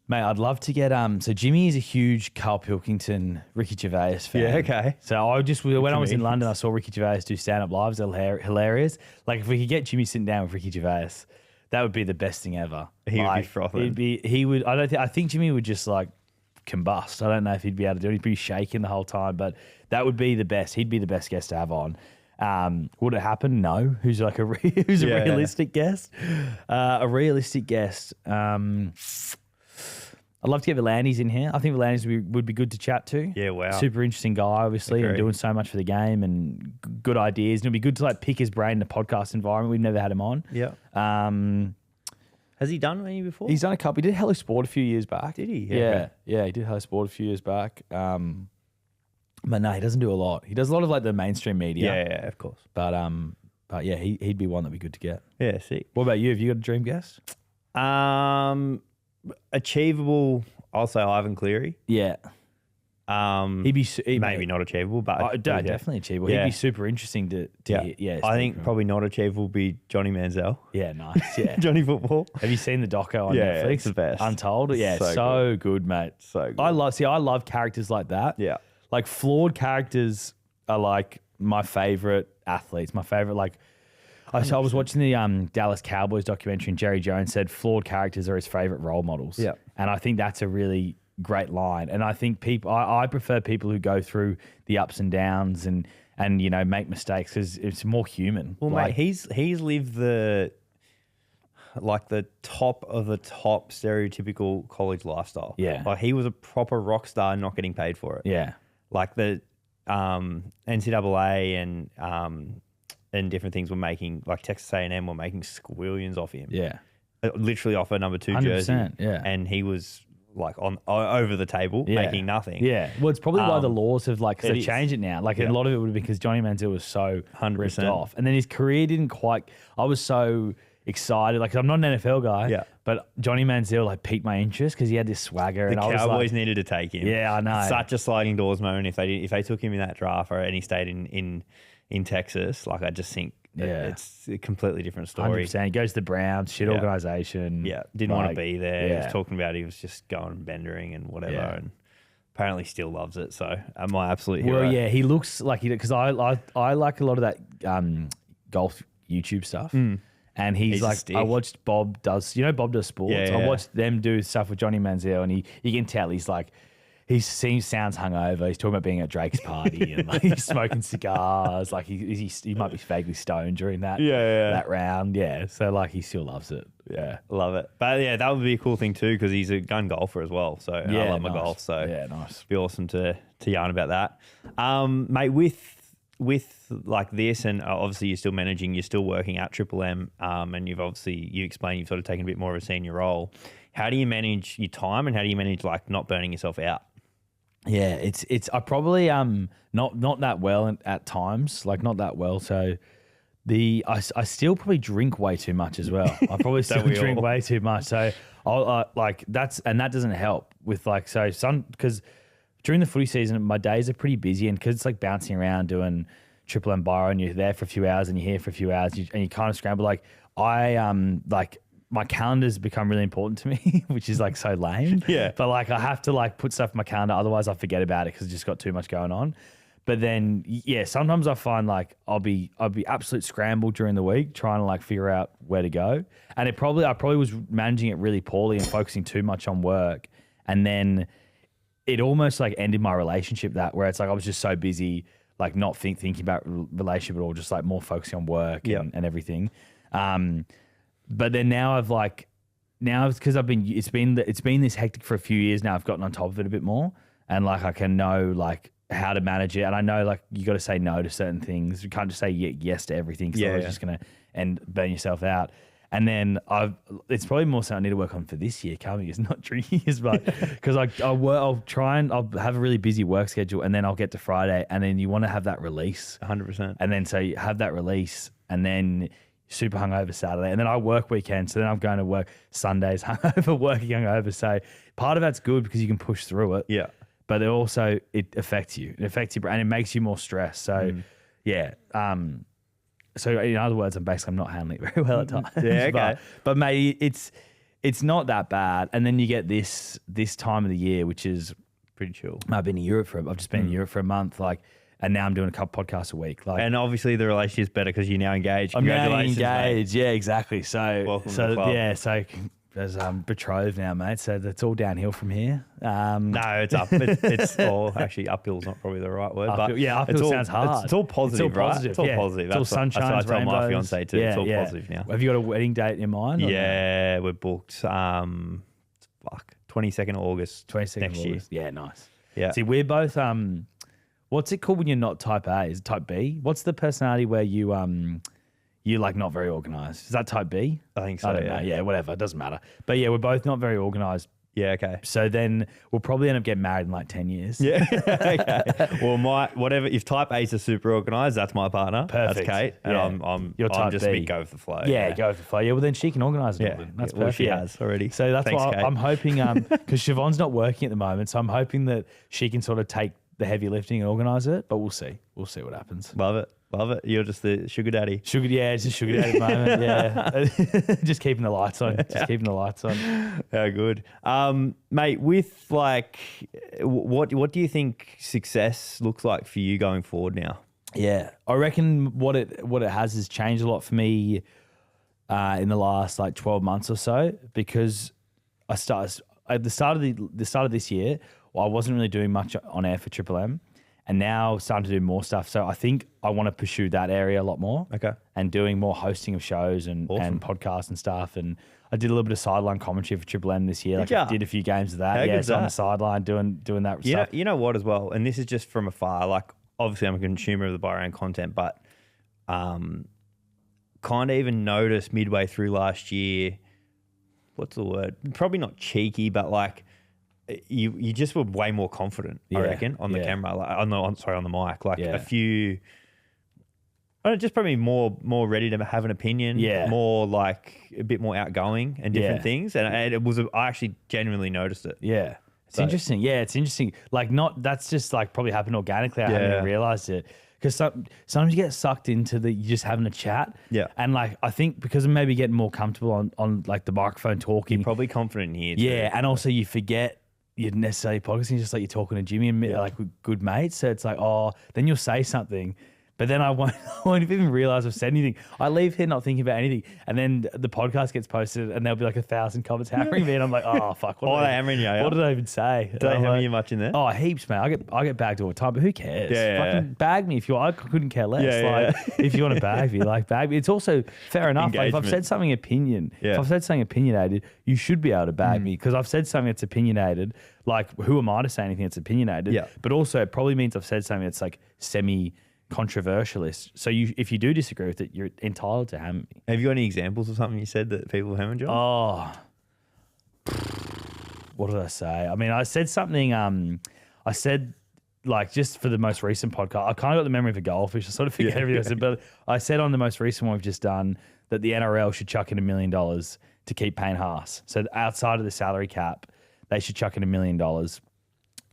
Mate, I'd love to get so Jimmy is a huge Carl Pilkington, Ricky Gervais fan. Yeah, okay. So when I was in London, I saw Ricky Gervais do stand-up lives. They're hilarious. Like if we could get Jimmy sitting down with Ricky Gervais, that would be the best thing ever. He would be frothing. I think Jimmy would just like combust. I don't know if he'd be able to do it. He'd be shaking the whole time, but that would be the best. He'd be the best guest to have on. Would it happen? No. Who's like a realistic guest? A realistic guest. I'd love to get V'landys in here. I think V'landys would be good to chat to. Yeah, wow. Super interesting guy, obviously, and doing so much for the game and good ideas. And it'd be good to like pick his brain in a podcast environment. We've never had him on. Yeah. Has he done any before? He's done a couple. He did Hello Sport a few years back. Did he? Yeah. He did Hello Sport a few years back. But no, he doesn't do a lot. He does a lot of like the mainstream media. Yeah, of course. But yeah, he'd be one that'd be good to get. Yeah, sick. What about you? Have you got a dream guest? Achievable. I'll say Ivan Cleary. Yeah. He'd be maybe not achievable, but definitely achievable. Yeah. He'd be super interesting to hear. Yeah, I think probably not achievable would be Johnny Manziel. Yeah, nice. Yeah, Johnny Football. Have you seen the doco on Netflix? It's the best. Untold. Yeah, so good, mate. So good. I love characters like that. Yeah, like flawed characters are like my favorite athletes. My favorite I was watching the Dallas Cowboys documentary, and Jerry Jones said flawed characters are his favorite role models. Yeah, and I think that's a really great line. And I think I prefer people who go through the ups and downs and make mistakes because it's more human. Well, mate, he's lived the top of the top stereotypical college lifestyle. Yeah, like he was a proper rock star, not getting paid for it. Yeah, like the NCAA and different things were making, like Texas A&M were making squillions off him. Yeah, literally off a number 2 jersey. Yeah, and he was like on over the table making nothing. Yeah, well, it's probably why the laws have they changed it now. Like a lot of it would be because Johnny Manziel was so 100% ripped off, and then his career didn't quite. I was so excited, like I'm not an NFL guy, but Johnny Manziel piqued my interest because he had this swagger. The and Cowboys needed to take him. Yeah, I know. Such a sliding doors moment if they took him in that draft or any state in Texas. Like I just think. Yeah, it's a completely different story. 100%. He goes to the Browns, shit organization. Yeah, didn't want to be there. He was talking about he was just going bendering and whatever, and apparently still loves it. So my absolute hero. Well, yeah, he looks like he because I like a lot of that golf YouTube stuff. And he's like, I watched Bob does sports. Yeah. I watched them do stuff with Johnny Manziel, and you can tell he's like. Sounds hungover. He's talking about being at Drake's party and he's smoking cigars. Like he might be vaguely stoned during that that round. Yeah, so he still loves it. Yeah, love it. But yeah, that would be a cool thing too because he's a gun golfer as well. So I love my golf. So yeah, nice. It'd be awesome to yarn about that, mate. With like this, and obviously you're still managing, you're still working at Triple M, and you explained you've sort of taken a bit more of a senior role. How do you manage your time, and how do you manage not burning yourself out? Yeah, it's I probably not that well at times, not that well. So I still probably drink way too much as well. I probably still drink way too much. So that doesn't help with because during the footy season, my days are pretty busy, and because it's like bouncing around doing Triple M Borough, and you're there for a few hours and you're here for a few hours, and you kind of scramble. Like my calendar's become really important to me, which is like so lame. Yeah. But like I have to like put stuff in my calendar, otherwise I forget about it because it's just got too much going on. But then sometimes I find like I'll be absolute scrambled during the week trying to like figure out where to go. And I probably was managing it really poorly and focusing too much on work. And then it almost like ended my relationship where it's like I was just so busy, like not thinking about relationship at all, just like more focusing on work and everything. But then now it's because it's been this hectic for a few years now. I've gotten on top of it a bit more, and like I can know like how to manage it, and I know like you got to say no to certain things. You can't just say yes to everything because you're just gonna burn yourself out. And then it's probably more something I need to work on for this year, coming is not drinking as much because I'll have a really busy work schedule, and then I'll get to Friday, and then you want to have that release, 100%, and then so you have that release, and then super hungover Saturday, and then I work weekends, so then I'm going to work Sundays hungover, working hungover. So part of that's good because you can push through it. Yeah. But it affects you. It affects your brain. It makes you more stressed. So so in other words, I'm not handling it very well at times. Yeah, okay. But mate, it's not that bad. And then you get this time of the year, which is pretty chill. I've just been in Europe for a month, like. And now I'm doing a couple podcasts a week. Like, and obviously the relationship's better because you're now engaged. I'm now Congratulations, engaged. mate. Yeah, exactly. So, Welcome to the club. So as betrothed now, mate. So that's all downhill from here. No, it's up. It's all actually uphill's not probably the right word. Uphill, but uphill sounds hard. It's all positive, it's all right? It's all positive. It's all sunshine. That's what I tell my rainbows. fiance too. It's all positive now. Have you got a wedding date in mind? Yeah, we're booked. 22nd August. 22nd next August. year. Yeah, nice. Yeah. See, we're both what's it called when you're not type A? Is it type B? What's the personality where you're like not very organized? Is that type B? I think so. I don't know. Yeah, whatever. It doesn't matter. But yeah, we're both not very organized. Yeah, okay. So then we'll probably end up getting married in like 10 years. Yeah. Okay. Well, if type A's are super organized, that's my partner. Perfect. That's Kate. And You're type I'm just B. go with the flow. Yeah, go with the flow. Yeah, well then she can organise it all. Then. That's well, perfect. she has already. So that's Thanks, why Kate. I'm hoping, because Siobhan's not working at the moment, so I'm hoping that she can sort of take the heavy lifting and organise it. But we'll see. We'll see what happens. Love it. Love it. You're just the sugar daddy. It's just sugar daddy at the moment. Yeah, just keeping the lights on. Keeping the lights on. How good, mate. With like, what do you think success looks like for you going forward now? Yeah, I reckon what it has changed a lot for me in the last like 12 months or so, because I started at the start of this year. I wasn't really doing much on air for Triple M. And now starting to do more stuff. So I think I want to pursue that area a lot more. Okay. And doing more hosting of shows and podcasts and stuff. And I did a little bit of sideline commentary for Triple M this year. I did a few games of that. How So on the sideline doing that stuff. You know what as well, and this is just from afar, like obviously I'm a consumer of the Byron content, but kind of even noticed midway through last year, what's the word? Probably not cheeky, but like you just were way more confident, I reckon, on the camera, like on the mic, like a few. Just probably more ready to have an opinion, more like a bit more outgoing and different things, and it was. I actually genuinely noticed it. Yeah, it's interesting. Yeah, it's interesting. Like that's just like probably happened organically. I haven't even realized it. Because sometimes you get sucked into you just having a chat. Yeah. And like, I think because of maybe getting more comfortable on like the microphone talking. You're probably confident here too. Yeah. And also you forget you're necessarily podcasting, just like you're talking to Jimmy and like with good mates. So it's like, then you'll say something. But then I won't even realize I've said anything. I leave here not thinking about anything. And then the podcast gets posted and there'll be like 1,000 comments hammering me. And I'm like, oh, fuck. What are they hammering you? What did I even say? Do they hammer you much in there? Oh, heaps, man. I get bagged all the time, but who cares? Yeah. Bag me if you want. I couldn't care less. If you want to bag me, like bag me. It's also fair enough. Like if I've said something if I've said something opinionated, you should be able to bag me because I've said something that's opinionated. Like, who am I to say anything that's opinionated? Yeah. But also, it probably means I've said something that's like semi-controversialist. So if you do disagree with it, you're entitled to hammer me. Have you got any examples of something you said that people have hammered you on? What did I say? I mean, I said something. I said, like, just for the most recent podcast, I kind of got the memory of a goldfish. I sort of forget everything I said. But I said on the most recent one we've just done that the NRL should chuck in $1 million to keep Payne Haas. So outside of the salary cap, they should chuck in $1 million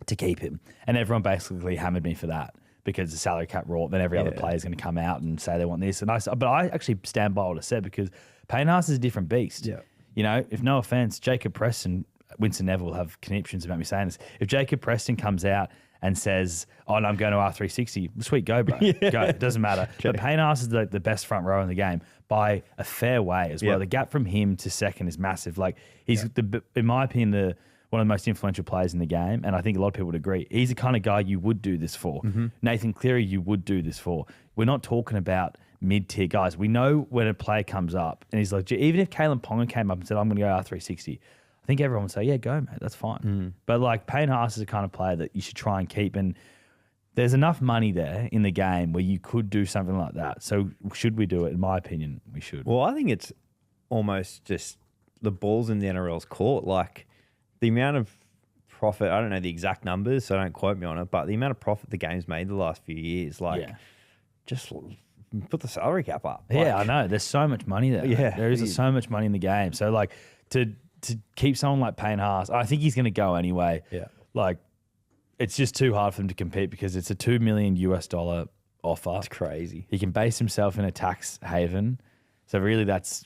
to keep him. And everyone basically hammered me for that because the salary cap rule. Then every other player is going to come out and say they want this. But I actually stand by what I said because Payne Haas is a different beast. Yeah. You know, if no offense, Jacob Preston, Winston Neville will have conniptions about me saying this. If Jacob Preston comes out and says, "Oh, no, I'm going to R360," sweet, go, bro. Go. It doesn't matter. But Payne Haas is the best front row in the game by a fair way as well. The gap from him to second is massive. Like, he's, in my opinion, one of the most influential players in the game, and I think a lot of people would agree. He's the kind of guy you would do this for. Nathan Cleary, you would do this for. We're not talking about mid-tier guys. We know when a player comes up, and he's like, even if Kalen Ponga came up and said, "I'm going to go R360," I think everyone would say, "Yeah, go, mate. That's fine." But like, Payne Haas is the kind of player that you should try and keep, and there's enough money there in the game where you could do something like that. So should we do it? In my opinion, we should. Well, I think it's almost just the ball's in the NRL's court. Like, the amount of profit, I don't know the exact numbers, so don't quote me on it, but the amount of profit the game's made the last few years, like, just put the salary cap up. Like, I know. There's so much money there. Yeah, there is so much money in the game. So, like, to keep someone like Payne Haas, I think he's going to go anyway. Yeah. Like, it's just too hard for him to compete because it's a $2 million offer. It's crazy. He can base himself in a tax haven. So really that's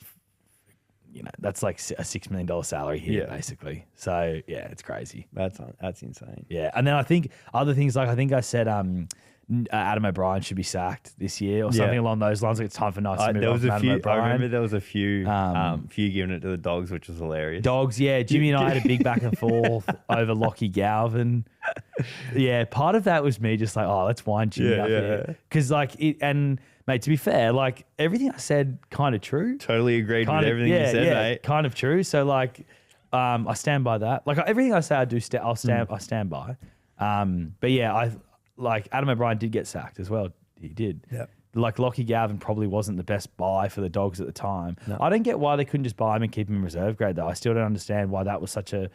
like a $6 million salary here, basically. So, yeah, it's crazy. That's insane. Yeah. And then I think other things, like I think I said Adam O'Brien should be sacked this year or something along those lines. Like, it's time for nice to move on from Adam O'Brien. I remember there was a few giving it to the Dogs, which was hilarious. Dogs, yeah. Jimmy and I had a big back and forth over Lockie Galvin. Yeah, part of that was me just like, oh, let's wind Jimmy up here. Because, like, and mate, to be fair, like, everything I said, kind of true. Totally agreed with everything you said, mate. Kind of true. So, like, I stand by that. Like, everything I say, I stand by. But yeah, like, Adam O'Brien did get sacked as well. He did. Yeah. Like, Lockie Galvin probably wasn't the best buy for the Dogs at the time. No. I don't get why they couldn't just buy him and keep him in reserve grade, though. I still don't understand why that was such a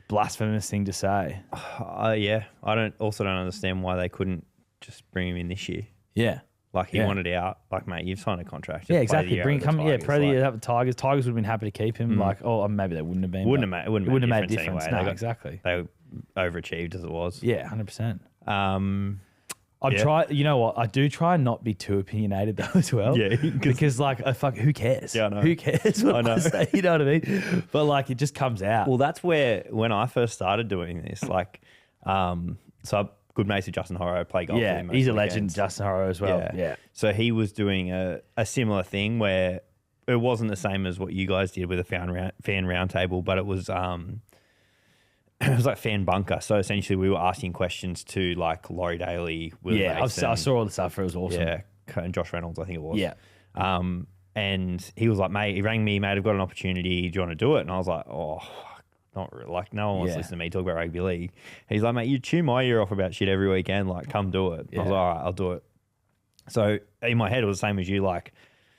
blasphemous thing to say. I don't understand why they couldn't just bring him in this year. Yeah. Like, he wanted out. Like, mate, you've signed a contract. Yeah, exactly. Play the year out with the Tigers. Tigers would have been happy to keep him. Like, maybe they wouldn't have been. It wouldn't have made a difference anyway. No, exactly. They overachieved as it was. Yeah, 100%. I'd try. You know what? I do try and not be too opinionated though as well. Yeah, because like, who cares? Yeah, I know. Who cares what I say? You know what I mean? But like, it just comes out. Well, that's where when I first started doing this, like, so good mates with Justin Horro, play golf. Yeah, with him he's a legend, Justin Horro as well. Yeah. So he was doing a similar thing where it wasn't the same as what you guys did with a fan roundtable, but it was it was like fan bunker. So essentially, we were asking questions to like Laurie Daly, Will Mason, I saw all the stuff. It was awesome. Yeah, and Josh Reynolds, I think it was. Yeah. And he was like, mate, he rang me, mate, I've got an opportunity. Do you want to do it? And I was like, oh, not really. Like, no one wants to listen to me talk about rugby league. He's like, mate, you chew my ear off about shit every weekend. Like, come do it. I was like, all right, I'll do it. So in my head, it was the same as you. Like,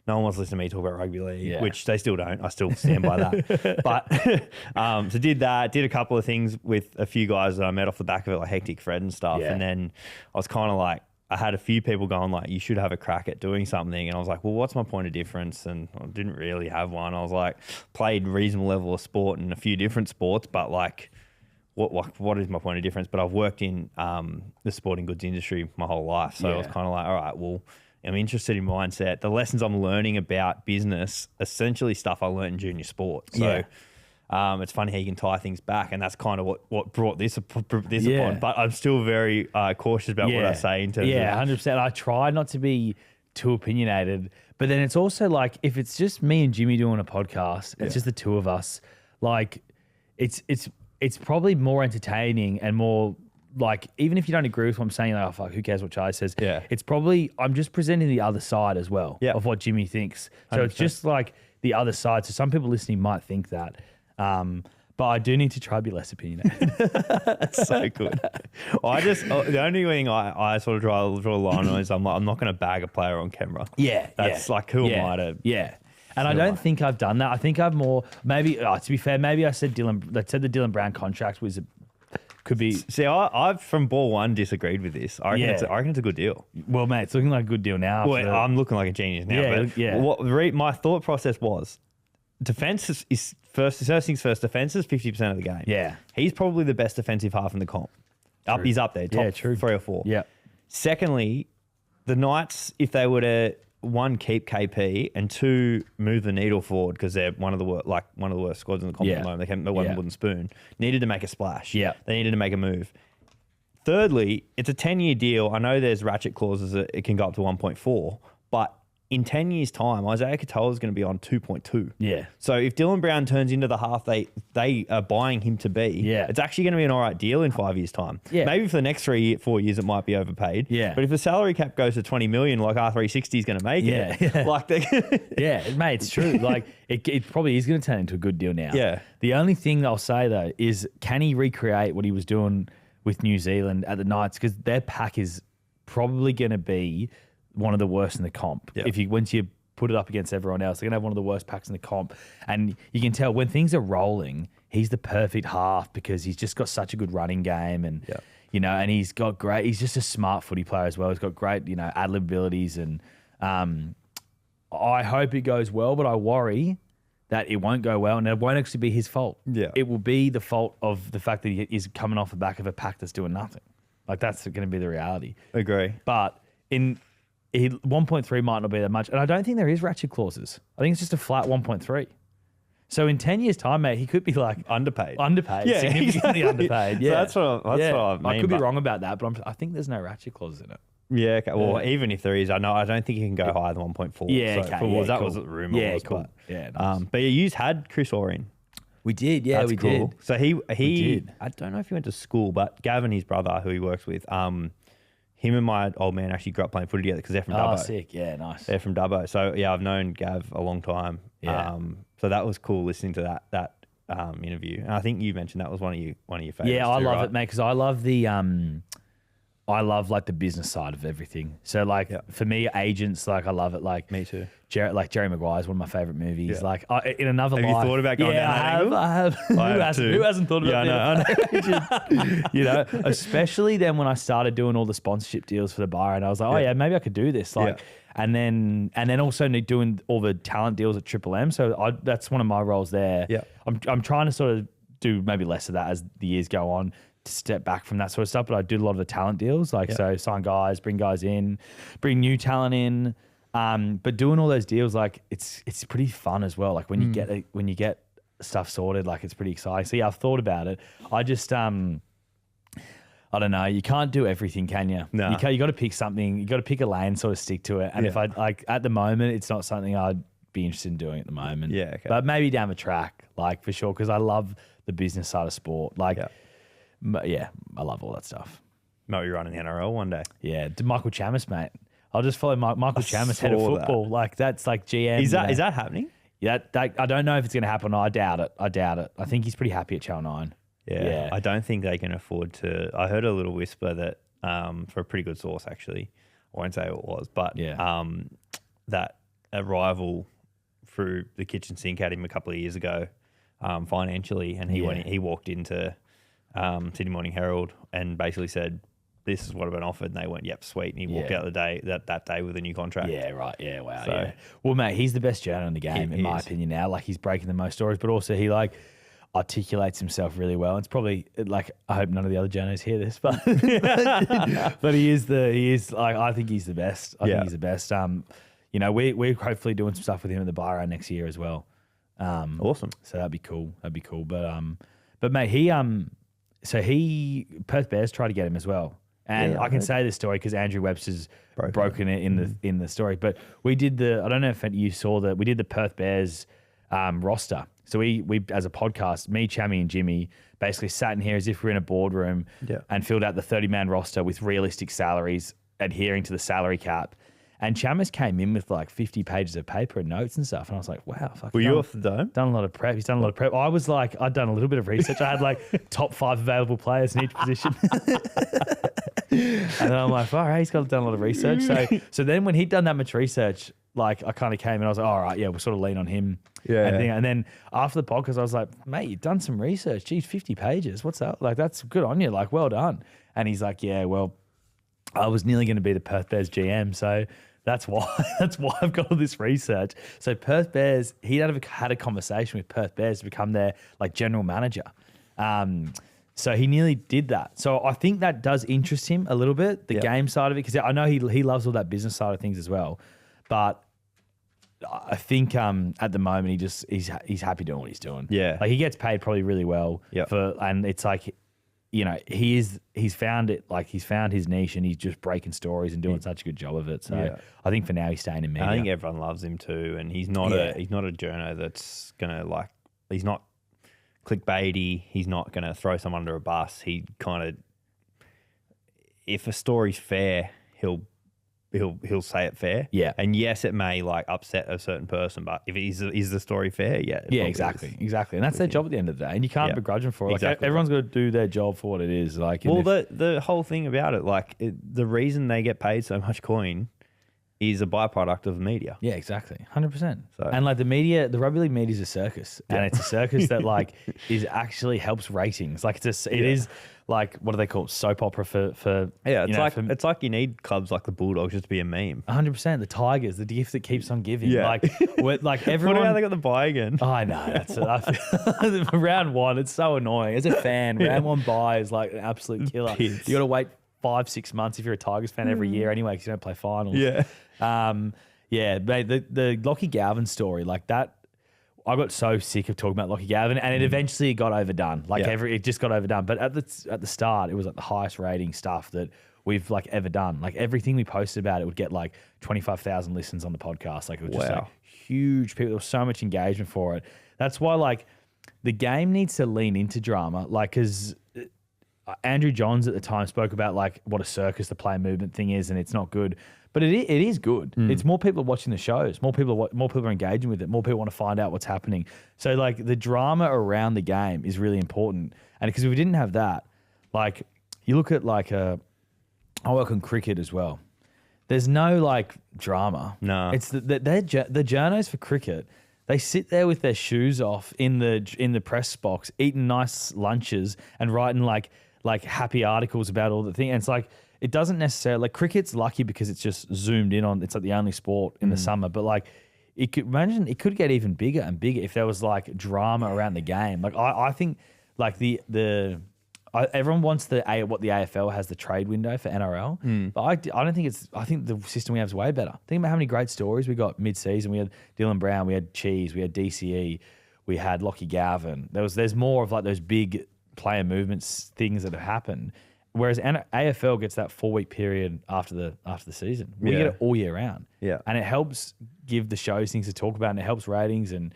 no one wants to listen to me talk about rugby league, which they still don't. I still stand by that. But so did that, did a couple of things with a few guys that I met off the back of it, like Hectic Fred and stuff. Yeah. And then I was kind of like, I had a few people going like, you should have a crack at doing something. And I was like, well, what's my point of difference? And I didn't really have one. I was like, played reasonable level of sport in a few different sports, but like, what is my point of difference? But I've worked in the sporting goods industry my whole life. So I was kind of like, all right, well, I'm interested in mindset. The lessons I'm learning about business, essentially stuff I learned in junior sport. So it's funny how you can tie things back, and that's kind of what brought this upon. But I'm still very cautious about what I say in terms of 100%. I try not to be too opinionated, but then it's also like if it's just me and Jimmy doing a podcast, it's just the two of us. Like it's probably more entertaining and more. Like, even if you don't agree with what I'm saying, like, oh, fuck, who cares what Charlie says? Yeah. It's probably, I'm just presenting the other side as well of what Jimmy thinks. So 100%. It's just like the other side. So some people listening might think that. But I do need to try to be less opinionated. That's so good. The only thing I sort of draw a line on is I'm not going to bag a player on camera. Yeah. That's like, who am I to? Yeah. And I don't think I've done that. I think I've more, maybe, to be fair, maybe I said the Dylan Brown contract was could be. See, I've from ball one disagreed with this. I reckon it's a good deal. Well, mate, it's looking like a good deal now. Well, I'm looking like a genius now. But my thought process was, defense is first. First things first. Defense is 50% of the game. Yeah, he's probably the best defensive half in the comp. He's up there, top true. 3 or 4. Yeah. Secondly, the Knights, if they were to one, keep KP, and 2, move the needle forward because they're one of the worst squads in the comp at the moment. They won the wooden spoon. Needed to make a splash. Yeah. They needed to make a move. Thirdly, it's a 10-year deal. I know there's ratchet clauses that it can go up to 1.4, but in 10 years' time, Isaiah Katoa is going to be on 2.2. Yeah. So if Dylan Brown turns into the half they are buying him to be, it's actually going to be an all right deal in 5 years' time. Yeah. Maybe for the next 4 years, it might be overpaid. Yeah. But if the salary cap goes to 20 million, like R360 is going to make it. Like mate, it's true. Like it probably is going to turn into a good deal now. Yeah. The only thing I'll say though is, can he recreate what he was doing with New Zealand at the Knights? Because their pack is probably going to be one of the worst in the comp. If once you put it up against everyone else, they're gonna have one of the worst packs in the comp. And you can tell when things are rolling, he's the perfect half because he's just got such a good running game, and and he's just a smart footy player as well. He's got great, ad-lib abilities, and I hope it goes well, but I worry that it won't go well, and it won't actually be his fault. Yeah. It will be the fault of the fact that he is coming off the back of a pack that's doing nothing. Like, that's going to be the reality. Agree. But 1.3 might not be that much. And I don't think there is ratchet clauses. I think it's just a flat 1.3. So in 10 years' time, mate, he could be like underpaid. Yeah, significantly exactly. underpaid. Yeah. So that's what I mean. I could be wrong about that, but I think there's no ratchet clauses in it. Yeah, okay. Well, even if there is, I don't think you can go higher than 1.4. Yeah, so okay. that was what the rumor was. Cool. But, but you had Chris Orr in. We did, yeah, That's we cool. did. So he did. I don't know if he went to school, but Gavin, his brother, who he works with, him and my old man actually grew up playing footy together because they're from Dubbo. Oh, sick. Yeah, nice. They're from Dubbo. So, yeah, I've known Gav a long time. Yeah. So that was cool listening to that interview. And I think you mentioned that was one of your favorites. Yeah, I love right? it, mate, because I love the like the business side of everything. So like for me, agents, like I love it. Like me too. Jerry Maguire is one of my favorite movies. Yeah. Like in another life. Have you thought about going down that angle? I have. Who hasn't thought about that? I know. Especially then when I started doing all the sponsorship deals for the bar, and I was like, oh yeah, maybe I could do this. Like, and then also doing all the talent deals at Triple M. So that's one of my roles there. Yeah, I'm trying to sort of do maybe less of that as the years go on, to step back from that sort of stuff. But I do a lot of the talent deals, so sign guys, bring guys in, bring new talent in. But doing all those deals, like it's pretty fun as well. Like when you get stuff sorted, like it's pretty exciting. So yeah, I've thought about it. I just I don't know. You can't do everything, can you? No. You got to pick something. You got to pick a lane, sort of stick to it. And if I like at the moment, it's not something I'd be interested in doing at the moment. Yeah. Okay. But maybe down the track, like for sure, because I love the business side of sport. Like, yeah, I love all that stuff. Might be running the NRL one day. Yeah, Michael Chamis, mate. I'll just follow Michael Chamis, head of football. Like that's like GM. Is that happening? Yeah, I don't know if it's going to happen. I doubt it. I think he's pretty happy at Channel 9. Yeah, I don't think they can afford to. I heard a little whisper that for a pretty good source, actually, I won't say who it was, but that a rival threw the kitchen sink at him a couple of years ago financially, and he walked into Sydney Morning Herald and basically said, this is what I've been offered, and they went, yep, sweet, and he walked out that day with a new contract. Yeah, right. Yeah, wow. So, yeah. Well, mate, he's the best journo in the game, in my opinion now. Like, he's breaking the most stories, but also he, like, articulates himself really well. It's probably, like, I hope none of the other journos hear this, but but I think he's the best. I think he's the best. We're hopefully doing some stuff with him at the bar next year as well. Awesome. So that'd be cool. But mate, Perth Bears tried to get him as well. And I can say this story because Andrew Webster's broken it in the story. But we did I don't know if you saw we did the Perth Bears roster. So we as a podcast, me, Chammy and Jimmy basically sat in here as if we were in a boardroom and filled out the 30-man roster with realistic salaries, adhering to the salary cap. And Chamis came in with like 50 pages of paper and notes and stuff. And I was like, wow. Were you off the dome? Done a lot of prep. He's done a lot of prep. I was like, I'd done a little bit of research. I had like top 5 available players in each position. And then I'm like, all right, he's done a lot of research. So then when he'd done that much research, like I kind of came and I was like, all right, yeah, we'll sort of lean on him. Yeah. And then after the podcast, I was like, mate, you've done some research. Geez, 50 pages. What's that? Like, that's good on you. Like, well done. And he's like, yeah, well, I was nearly going to be the Perth Bears GM. So that's why I've got all this research. So Perth Bears, he had a conversation with Perth Bears to become their like general manager. So he nearly did that. So I think that does interest him a little bit, the game side of it, because I know he loves all that business side of things as well. But I think at the moment he's happy doing what he's doing. Yeah. Like he gets paid probably really well and it's like, he's found it, like he's found his niche and he's just breaking stories and doing such a good job of it. So I think for now he's staying in media. I think everyone loves him too, and he's not a journo that's gonna he's not clickbaity. He's not gonna throw someone under a bus. He kind of, if a story's fair, he'll say it fair. Yeah. And yes, it may upset a certain person, but if is the story fair? Yeah. Exactly. And that's their job at the end of the day. And you can't begrudge them for it. Exactly. Everyone's got to do their job for what it is. The whole thing about it, the reason they get paid so much coin is a byproduct of the media. Yeah, exactly. 100%. So. And the media, the rugby league media is a circus. And it's a circus that is actually helps ratings. It is what do they call it? Soap opera for it's like you need clubs like the Bulldogs just to be a meme. 100%. The Tigers, the gift that keeps on giving. Yeah. Everyone. What about they got the buy again? I know. That's round one. It's so annoying. As a fan, round one buy is an absolute killer. You got to wait 5-6 months if you're a Tigers fan every year anyway because you don't play finals. Yeah. Mate, the Lockie Galvin story, that, I got so sick of talking about Lockie Galvin, and it eventually got overdone. It just got overdone. But at the start, it was the highest rating stuff that we've ever done. Everything we posted about it would get 25,000 listens on the podcast. It was just huge. People, there was so much engagement for it. That's why the game needs to lean into drama. Because Andrew Johns at the time spoke about what a circus the player movement thing is, and it's not good. But it is good. It's more people are watching the shows. More people are engaging with it. More people want to find out what's happening. So the drama around the game is really important. And because if we didn't have that, you look at I work on cricket as well. There's no drama. No, it's the journos for cricket. They sit there with their shoes off in the press box, eating nice lunches and writing happy articles about all the things. And it's it doesn't necessarily cricket's lucky because it's just zoomed in on. It's the only sport in the summer, but it could get even bigger and bigger if there was drama around the game. I think everyone wants what the AFL has, the trade window for NRL, but I don't think I think the system we have is way better. Think about how many great stories we got mid-season. We had Dylan Brown, we had Cheese, we had DCE, we had Lockie Galvin. There's more of those big player movements things that have happened. Whereas AFL gets that 4-week period after the season. We get it all year round. Yeah. And it helps give the shows things to talk about, and it helps ratings. And,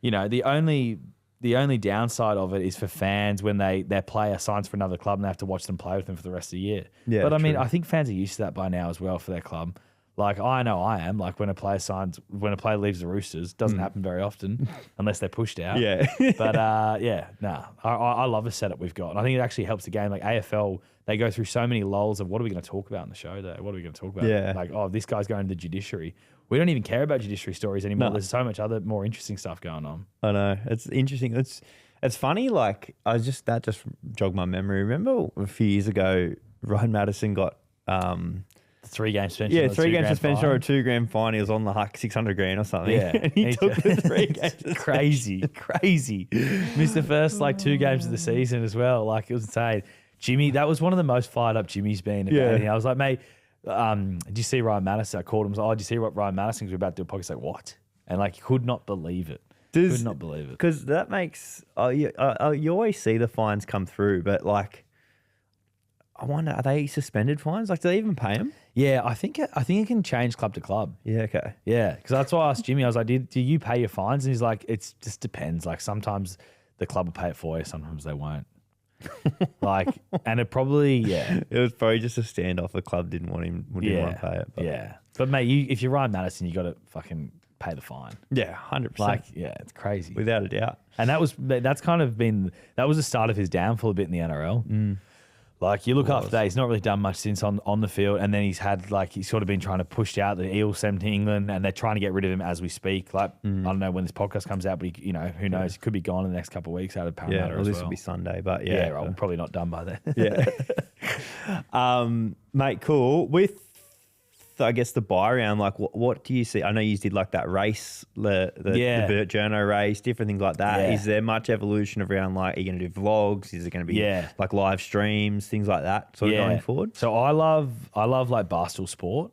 the only downside of it is for fans when their player signs for another club and they have to watch them play with them for the rest of the year. Yeah, but true. I think fans are used to that by now as well for their club. I know I am. When a player leaves the Roosters, doesn't happen very often unless they're pushed out. Yeah. But I love the setup we've got. And I think it actually helps the game. AFL, they go through so many lulls of what are we going to talk about in the show though? What are we going to talk about? Yeah. This guy's going to the judiciary. We don't even care about judiciary stories anymore. No. There's so much other more interesting stuff going on. I know. It's interesting. It's funny. That just jogged my memory. Remember a few years ago, Ryan Madison got 3-game suspension. Yeah, 3-game suspension or a 2-grand fine. He was on the huck, 600 grand or something. Yeah, and he took the 3 games. Crazy. Missed the first 2 games of the season as well. It was insane. Jimmy, that was one of the most fired up Jimmy's been about anything. I was like, mate, did you see Ryan Madison? I called him. I was like, did you see what Ryan Madison was about to do a podcast? He's like, what? And he could not believe it. Could not believe it. Because that makes you always see the fines come through, but I wonder, are they suspended fines? Do they even pay them? Yeah, I think it can change club to club. Yeah, okay. Yeah, because that's why I asked Jimmy. I was like, do you pay your fines? And he's like, it just depends. Sometimes the club will pay it for you, sometimes they won't. And it probably, it was probably just a standoff. The club didn't want to pay it. But. Yeah, but mate, if you're Ryan Madison, you got to fucking pay the fine. Yeah, 100%. It's crazy, without a doubt. And that was the start of his downfall a bit in the NRL. You look after that, he's not really done much since on the field, and then he's had he's sort of been trying to push out the Eels sent to England, and they're trying to get rid of him as we speak. I don't know when this podcast comes out, but who knows? He could be gone in the next couple of weeks out of Parramatta. This will be Sunday, but I'm probably not done by then. Yeah, mate, cool. With I guess the buy round, like what do you see? I know you did like that race, the Burt Journo race, different things like that. Yeah. Is there much evolution around like, are you going to do vlogs? Is it going to be like live streams, things like that sort of going forward? So I love like Barstool Sport.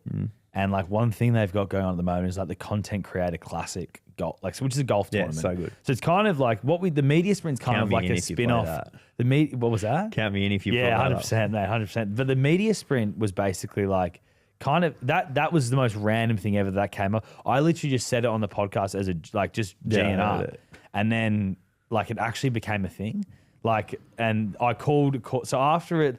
And like one thing they've got going on at the moment is like the Content Creator Classic golf, like which is a golf tournament. So good. So it's kind of like the media sprint's kind of like a spin-off. What was that? Count me in if you play 100%, mate, 100%. But the media sprint was basically like kind of that was the most random thing ever that came up. I literally just said it on the podcast as a like just GNR, and then like it actually became a thing. Like, and I called so after it.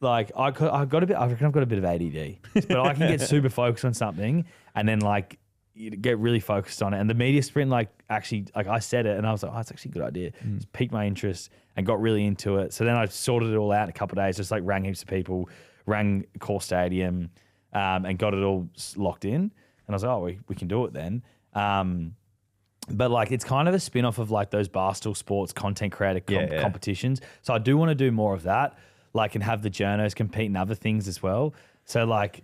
Like I got a bit. I reckon I've got a bit of ADD, but I can get super focused on something and then like get really focused on it. And the media sprint, like actually, like I said it, and I was like, oh, it's actually a good idea. It's piqued my interest and got really into it. So then I sorted it all out in a couple of days. Just like rang heaps of people, rang Core Stadium, and got it all locked in. And I was like, oh, we can do it then. But like it's kind of a spin off of like those Barstool Sports content creator competitions. So I do want to do more of that. Like, and have the journos compete in other things as well. So, like,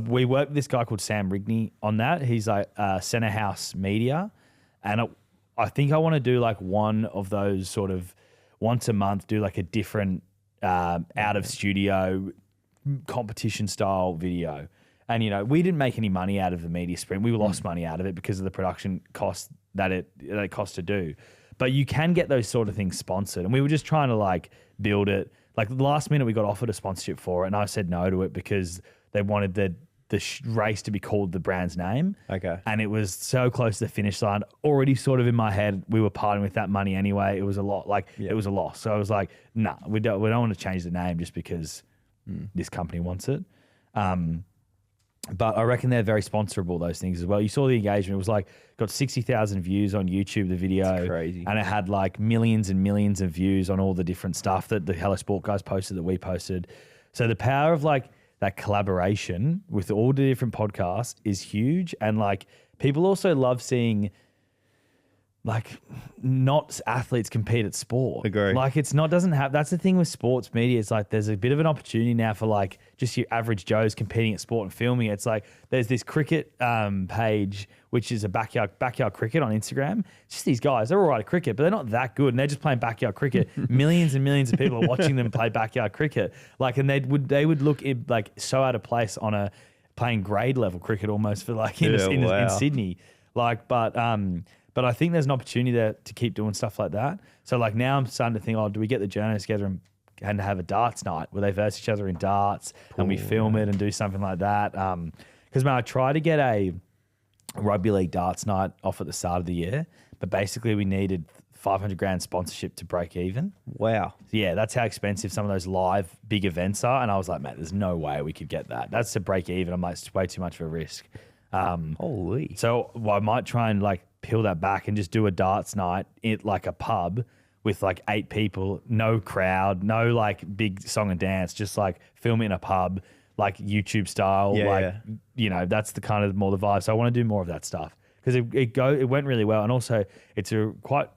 we work with this guy called Sam Rigney on that. He's like Center House Media. And I think I want to do like one of those sort of once a month, do like a different out of studio competition style video. And, you know, we didn't make any money out of the media sprint. We lost money out of it because of the production cost that it cost to do. But you can get those sort of things sponsored. And we were just trying to like build it. Like the last minute we got offered a sponsorship for it and I said no to it because they wanted the race to be called the brand's name. Okay. And it was so close to the finish line, already sort of in my head, we were parting with that money anyway. It was a lot, like it was a loss. So I was like, nah, we don't want to change the name just because this company wants it. But I reckon they're very sponsorable, those things as well. You saw the engagement. It was like, got 60,000 views on YouTube, the video. That's crazy. And it had like millions and millions of views on all the different stuff that the Hello Sport guys posted, that we posted. So the power of like that collaboration with all the different podcasts is huge. And like people also love seeing like not athletes compete at sport. Agree. Like it's not, doesn't have, that's the thing with sports media. It's like, there's a bit of an opportunity now for like just your average Joes competing at sport and filming it. It's like, there's this cricket page, which is a backyard cricket on Instagram. It's just these guys, they're all right at cricket, but they're not that good. And they're just playing backyard cricket. Millions and millions of people are watching them play backyard cricket. Like, and they would look like so out of place on a playing grade level cricket almost for like in Sydney. Like, but I think there's an opportunity there to keep doing stuff like that. So like now I'm starting to think, oh, do we get the journos together and have a darts night where they verse each other in darts and we film it and do something like that? Because man, I tried to get a rugby league darts night off at the start of the year, but basically we needed 500 grand sponsorship to break even. Wow. Yeah, that's how expensive some of those live big events are. And I was like, mate, there's no way we could get that. That's to break even. I'm like, it's way too much of a risk. Holy. So I might try and like peel that back and just do a darts night at like a pub with like 8 people, no crowd, no like big song and dance, just like film it in a pub, like YouTube style. You know, that's the kind of more the vibe. So I want to do more of that stuff because it went really well. And also it's a quite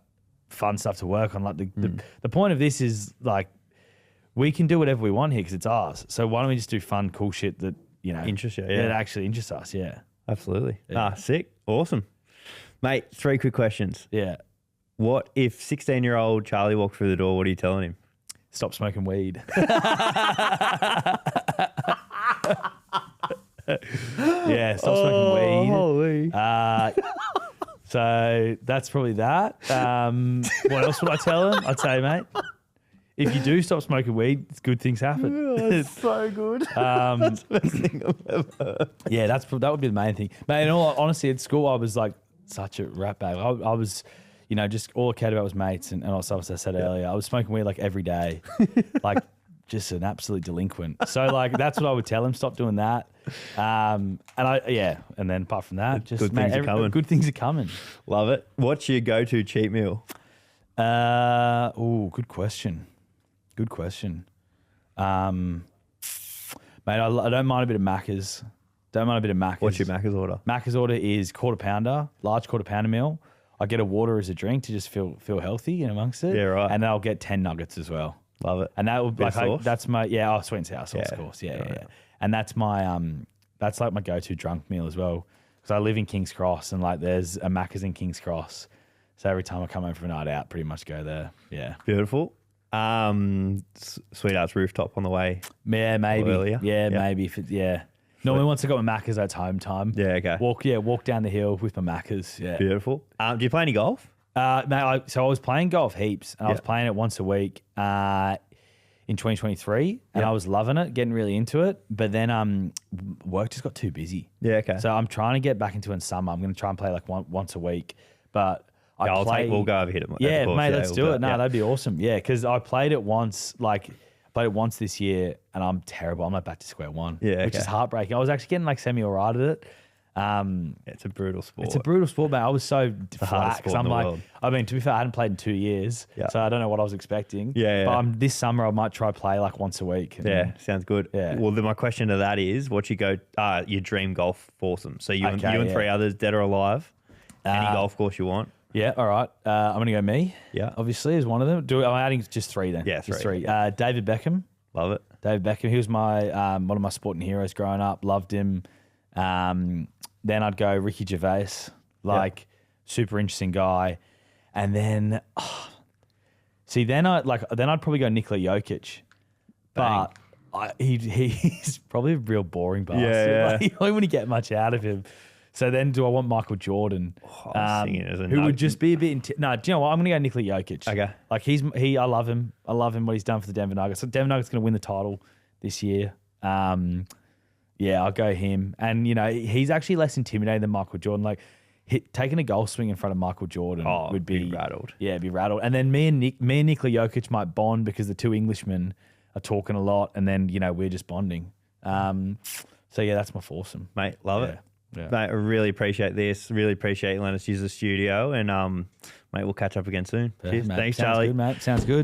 fun stuff to work on. Like the point of this is like, we can do whatever we want here because it's ours. So why don't we just do fun, cool shit that, you know, interests you, that actually interests us. Yeah. Absolutely. Yeah. Sick. Awesome. Mate, 3 quick questions. Yeah. What if 16-year-old Charlie walked through the door? What are you telling him? Stop smoking weed. Yeah, stop smoking weed. Holy. So that's probably that. What else would I tell him? I'd say, mate, if you do stop smoking weed, good things happen. Oh, that's so good. That's the best thing I've ever heard. Yeah, that would be the main thing. Mate, in all honesty, at school, I was like such a rat bag. I was, you know, just all I cared about was mates and also, as I said earlier, I was smoking weed like every day, like just an absolute delinquent. So like that's what I would tell him. Stop doing that. And then apart from that, just good things are coming. Good things are coming. Love it. What's your go-to cheat meal? Good question. Good question. Mate, I don't mind a bit of Macca's. Don't mind a bit of Macca's. What's your Macca's order? Macca's order is quarter pounder, large quarter pounder meal. I get a water as a drink to just feel healthy in amongst it. Yeah, right. And then I'll get 10 nuggets as well. Love it. And that would sauce? that's my sweet and sour sauce, of course. Yeah. And that's my That's like my go-to drunk meal as well. Because I live in King's Cross and like there's a Macca's in King's Cross. So every time I come home from a night out, pretty much go there. Yeah. Beautiful. Sweetheart's Rooftop on the way. Yeah, maybe. Earlier. Yeah, maybe. Normally once I got my Macca's, that's home time. Yeah, okay. Walk down the hill with my Macca's. Yeah. Beautiful. Do you play any golf? Mate, so I was playing golf heaps and I was Yeah. playing it once a week in 2023 and I was loving it, getting really into it. But then work just got too busy. Yeah, okay. So I'm trying to get back into it in summer. I'm going to try and play like once a week. But we'll go over hit it. Yeah, mate, let's we'll do it. No, that'd be awesome. Yeah, because I played it once, this year, and I'm terrible. I'm like back to square one, which is heartbreaking. I was actually getting like semi all right at it. It's a brutal sport. It's a brutal sport, man. I was so flat because I'm like, world. I mean, to be fair, I hadn't played in 2 years, so I don't know what I was expecting. Yeah. But this summer I might try play like once a week. Yeah, sounds good. Yeah. Well, then my question to that is, what you go, your dream golf foursome? So you and three others, dead or alive, any golf course you want. Yeah, all right. I'm going to go me. Yeah. Obviously, is one of them. I'm adding just three then. Yeah, just three. three. David Beckham. Love it. David Beckham. He was my one of my sporting heroes growing up. Loved him. Then I'd go Ricky Gervais, super interesting guy. And then, then I'd probably go Nikola Jokic, but he's probably a real boring bastard. Yeah. Like, you don't want to get much out of him. So then, do I want Michael Jordan? Who would just be a bit... No, do you know what? I'm going to go Nikola Jokic. Okay. Like, I love him. I love him, what he's done for the Denver Nuggets. So Denver Nuggets going to win the title this year. Yeah, I'll go him. And, he's actually less intimidating than Michael Jordan. Like, taking a goal swing in front of Michael Jordan would be rattled. Yeah, be rattled. And then me and Nikola Jokic might bond because the two Englishmen are talking a lot. And then, we're just bonding. So, yeah, that's my foursome. Mate, love it. Yeah. Mate, I really appreciate this. Really appreciate you letting us use the studio. And, mate, we'll catch up again soon. Cheers. Mate. Thanks, Sounds Charlie. good, mate. Sounds good.